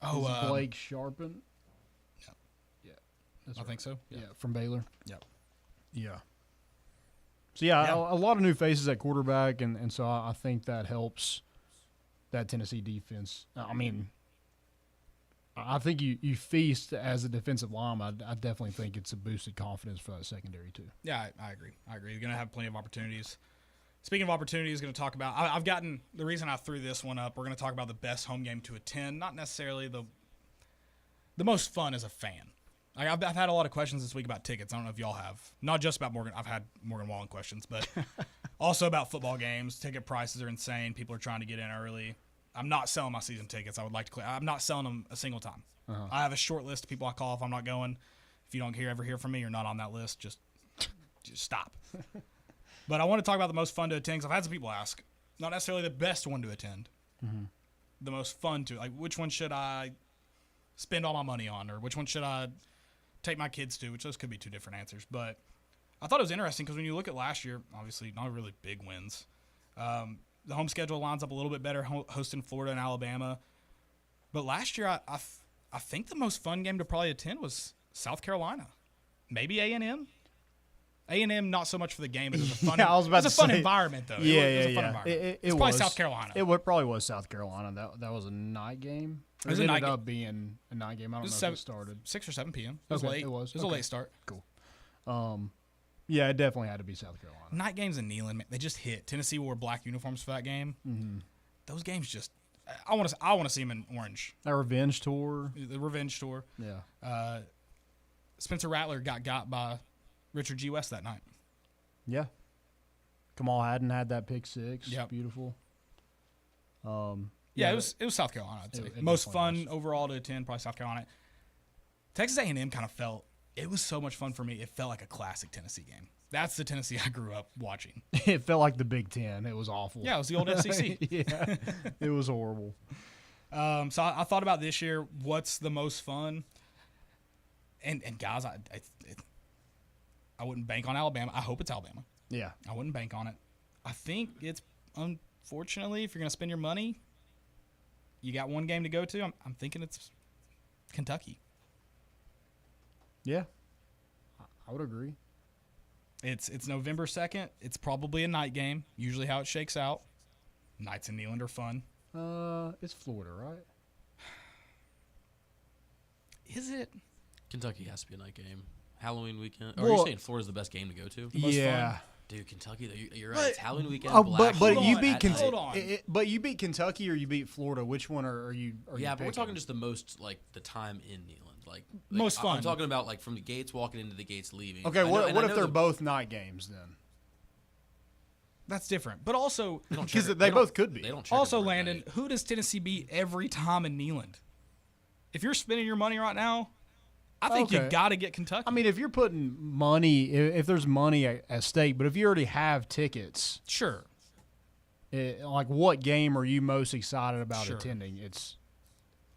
Speaker 6: Oh,
Speaker 7: Blake Sharpen.
Speaker 6: I think so.
Speaker 7: Yeah, from Baylor.
Speaker 6: Yep.
Speaker 7: Yeah. So, a lot of new faces at quarterback, and so I think that helps that Tennessee defense. I mean, I think you feast as a defensive lineman. I definitely think it's a boosted confidence for that secondary too.
Speaker 6: Yeah, I agree. You're going to have plenty of opportunities. Speaking of opportunities, going to talk about – I've gotten – the reason I threw this one up, we're going to talk about the best home game to attend, not necessarily the most fun as a fan. I've had a lot of questions this week about tickets. I don't know if y'all have. Not just about Morgan. I've had Morgan Wallen questions, but also about football games. Ticket prices are insane. People are trying to get in early. I'm not selling my season tickets. I would like to clear. I'm not selling them a single time. I have a short list of people I call if I'm not going. If you don't ever hear from me, you're not on that list. Just stop. But I want to talk about the most fun to attend, because I've had some people ask. Not necessarily the best one to attend. Mm-hmm. The most fun to. Which one should I spend all my money on, or which one should I take my kids to, which those could be two different answers. But I thought it was interesting because when you look at last year, obviously not really big wins. The home schedule lines up a little bit better, hosting Florida and Alabama. But last year, I think the most fun game to probably attend was South Carolina. Maybe A&M. A&M, not so much for the game, but it was a fun, fun environment, though. It was a fun environment. It's probably South Carolina.
Speaker 7: It probably was South Carolina. That was a night game. It ended up being a night game. I don't know if it started.
Speaker 6: 6 or 7 p.m. It was late. It was a late start.
Speaker 7: Cool. Yeah, it definitely had to be South Carolina.
Speaker 6: Night games in Neyland, they just hit. Tennessee wore black uniforms for that game.
Speaker 7: Mm-hmm.
Speaker 6: Those games just I want to see him in orange.
Speaker 7: That revenge tour.
Speaker 6: The revenge tour.
Speaker 7: Yeah.
Speaker 6: Spencer Rattler got by Richard G. West that night.
Speaker 7: Yeah. Kamal Hadden had that pick six.
Speaker 6: Yep.
Speaker 7: Beautiful.
Speaker 6: Yeah, it was South Carolina, I'd say.
Speaker 7: It
Speaker 6: Most
Speaker 7: definitely
Speaker 6: fun overall to attend, probably South Carolina. Texas A&M kind of felt, it was so much fun for me, it felt like a classic Tennessee game. That's the Tennessee I grew up watching.
Speaker 7: It felt like the Big Ten. It was awful.
Speaker 6: Yeah, it was the old SEC.
Speaker 7: Yeah, it was horrible.
Speaker 6: So I thought about this year, what's the most fun? And guys, I wouldn't bank on Alabama. I hope it's Alabama.
Speaker 7: Yeah.
Speaker 6: I wouldn't bank on it. I think it's, unfortunately, if you're going to spend your money, you got one game to go to. I'm thinking it's Kentucky.
Speaker 7: Yeah, I would agree.
Speaker 6: It's November 2nd. It's probably a night game, usually how it shakes out. Nights in Neyland are fun.
Speaker 7: It's Florida, right?
Speaker 6: Is it?
Speaker 8: Kentucky has to be a night game. Halloween weekend. Or are you saying Florida's the best game to go to?
Speaker 7: Yeah.
Speaker 8: Fun? Dude, Kentucky, you're right. It's Halloween weekend.
Speaker 7: But you beat
Speaker 8: Kentucky.
Speaker 7: But you beat Kentucky or you beat Florida. Which one are you?
Speaker 8: Yeah, but we're talking just the most, like, the time in Neyland. Like
Speaker 6: most fun.
Speaker 8: I'm talking about, like, from the gates, walking into the gates, leaving.
Speaker 7: Okay, what if they're both night games then?
Speaker 6: That's different. But also,
Speaker 7: because they both could be.
Speaker 8: They don't
Speaker 6: also, Landon, who does Tennessee beat every time in Neyland? If you're spending your money right now, I think you got to get Kentucky.
Speaker 7: I mean, if you're putting money, if there's money at stake, but if you already have tickets,
Speaker 6: sure.
Speaker 7: Like, what game are you most excited about attending?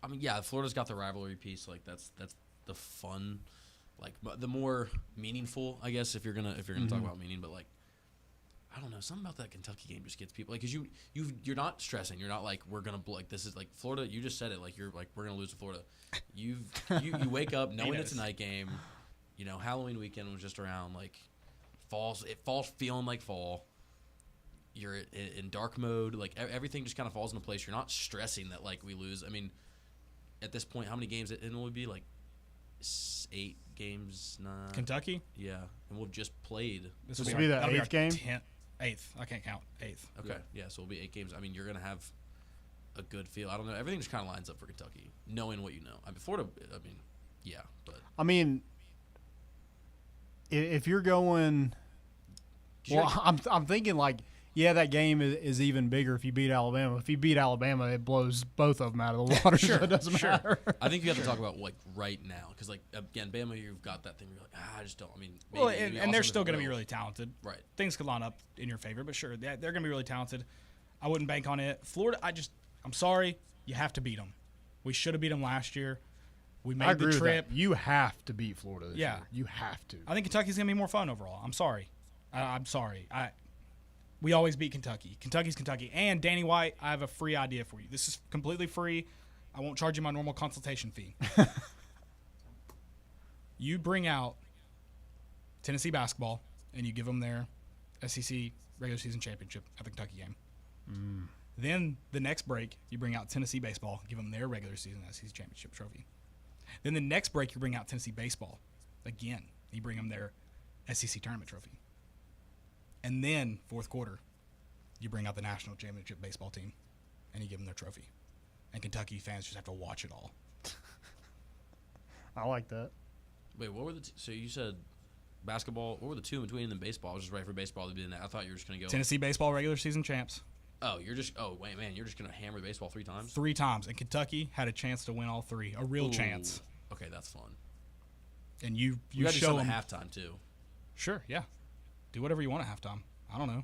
Speaker 8: I mean, yeah, Florida's got the rivalry piece. Like, that's the fun, like the more meaningful, I guess, if you're gonna talk about meaning. But like, I don't know, something about that Kentucky game just gets people, like, because you're not stressing. You're not like, we're gonna like, this is like Florida. You just said it, like, you're like, we're gonna lose to Florida. You wake up knowing it's a night game. You know, Halloween weekend was just around, like, falls feeling like fall. You're in dark mode. Like, everything just kind of falls into place. You're not stressing that, like, we lose. I mean, at this point, how many games it would be? Like 8 games.
Speaker 6: Kentucky.
Speaker 8: Yeah, and we've just played.
Speaker 7: This will be the 8th game.
Speaker 6: 8th. I can't count 8th.
Speaker 8: Okay. Yeah, so it'll be 8 games. I mean, you're gonna have a good feel. I don't know. Everything just kind of lines up for Kentucky, knowing what you know. I mean, Florida. I mean, yeah, but
Speaker 7: I mean, if you're going, well, I'm thinking like, yeah, that game is even bigger if you beat Alabama. If you beat Alabama, it blows both of them out of the water. So it doesn't matter.
Speaker 8: I think you have to talk about, like, right now, because, like, again, Bama, you've got that thing where you're like, I just don't. I mean,
Speaker 6: well, and they're still going to be really talented.
Speaker 8: Right.
Speaker 6: Things could line up in your favor, but sure, they're going to be really talented. I wouldn't bank on it. Florida, I'm sorry, you have to beat them. We should have beat them last year. We made the trip.
Speaker 7: You have to beat Florida this year. You have to.
Speaker 6: I think Kentucky's going to be more fun overall. I'm sorry. I'm sorry. We always beat Kentucky. Kentucky's Kentucky. And Danny White, I have a free idea for you. This is completely free. I won't charge you my normal consultation fee. You bring out Tennessee basketball, and you give them their SEC regular season championship at the Kentucky game. Then the next break, you bring out Tennessee baseball, give them their regular season SEC championship trophy. Then the next break, you bring out Tennessee baseball again. You bring them their SEC tournament trophy. And then, fourth quarter, you bring out the national championship baseball team, and you give them their trophy. And Kentucky fans just have to watch it all.
Speaker 7: I like that.
Speaker 8: Wait, what were so you said basketball. What were the two in between and then baseball? I was just ready for baseball to be in that. I thought you were just going to go.
Speaker 6: Tennessee baseball regular season champs.
Speaker 8: Oh, you're just going to hammer the baseball 3 times?
Speaker 6: 3 times. And Kentucky had a chance to win all 3. A real chance.
Speaker 8: Okay, that's fun.
Speaker 6: And you
Speaker 8: got to
Speaker 6: show
Speaker 8: do
Speaker 6: them
Speaker 8: at halftime, too.
Speaker 6: Sure, yeah. Do whatever you want at halftime. I don't know.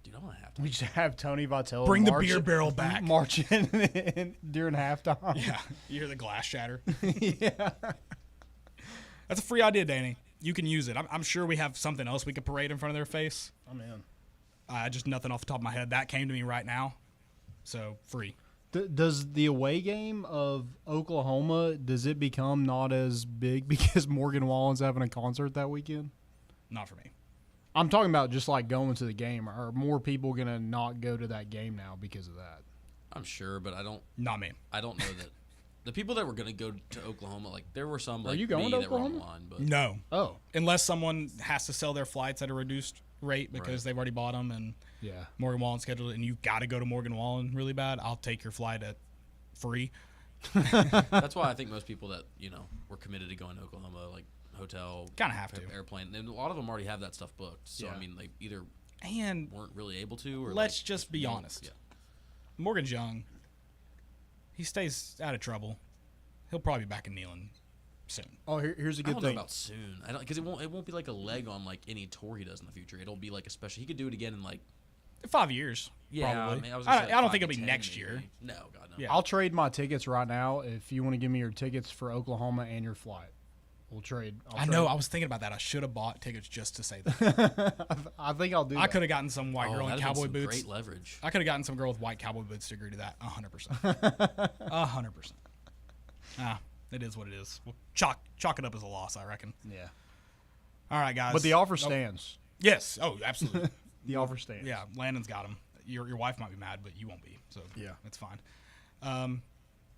Speaker 8: Dude, I want to halftime.
Speaker 7: We just have Tony Vitello
Speaker 6: bring the beer barrel back,
Speaker 7: marching during halftime.
Speaker 6: Yeah, you hear the glass shatter.
Speaker 7: Yeah,
Speaker 6: that's a free idea, Danny. You can use it. I'm sure we have something else we could parade in front of their face.
Speaker 7: I'm in.
Speaker 6: Just nothing off the top of my head that came to me right now. So free.
Speaker 7: Does the away game of Oklahoma, does it become not as big because Morgan Wallen's having a concert that weekend?
Speaker 6: Not for me.
Speaker 7: I'm talking about just like going to the game. Are more people going to not go to that game now because of that?
Speaker 8: I'm sure, but I don't.
Speaker 6: Not me.
Speaker 8: I don't know that. The people that were going to go to Oklahoma, like, there were some, like,
Speaker 7: Are you going
Speaker 8: me
Speaker 7: to
Speaker 8: that were
Speaker 7: Oklahoma?
Speaker 8: online. But
Speaker 6: no.
Speaker 7: Oh.
Speaker 6: Unless someone has to sell their flights at a reduced rate because they've already bought them, and Morgan Wallen scheduled it, and you've got to go to Morgan Wallen really bad. I'll take your flight at free.
Speaker 8: That's why I think most people that were committed to going to Oklahoma, like hotel,
Speaker 6: kind of have to
Speaker 8: airplane, and a lot of them already have that stuff booked. So I mean, they either weren't really able to, or
Speaker 6: let's just be honest.
Speaker 8: Yeah.
Speaker 6: Morgan's young. He stays out of trouble. He'll probably be back in Neyland soon.
Speaker 7: Oh, here's a good
Speaker 8: I don't
Speaker 7: thing.
Speaker 8: know about soon. I don't, because it won't be like a leg on like any tour he does in the future. It'll be like a special. He could do it again in like
Speaker 6: 5 years.
Speaker 8: Yeah,
Speaker 6: probably.
Speaker 8: I
Speaker 6: don't think it'll be next year.
Speaker 8: No, God no.
Speaker 6: Yeah.
Speaker 7: I'll trade my tickets right now if you want to give me your tickets for Oklahoma and your flight. We'll trade.
Speaker 6: I know. I was thinking about that. I should have bought tickets just to say that.
Speaker 7: I think I'll do that.
Speaker 6: I could have gotten some white girl in cowboy boots.
Speaker 8: Great leverage.
Speaker 6: I could have gotten some girl with white cowboy boots to agree to that 100%. 100%. It is what it is. We'll chalk it up as a loss, I reckon.
Speaker 7: Yeah.
Speaker 6: All right, guys.
Speaker 7: But the offer stands.
Speaker 6: Yes. Oh, absolutely.
Speaker 7: The offer stands.
Speaker 6: Yeah, Landon's got him. Your wife might be mad, but you won't be. So
Speaker 7: yeah,
Speaker 6: it's fine.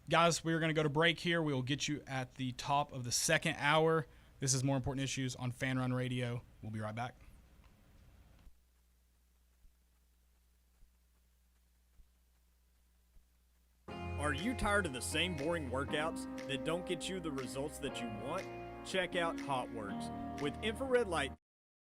Speaker 6: Guys, we're going to go to break here. We will get you at the top of the second hour. This is More Important Issues on Fan Run Radio. We'll be right back.
Speaker 11: Are you tired of the same boring workouts that don't get you the results that you want? Check out HotWorks. With infrared light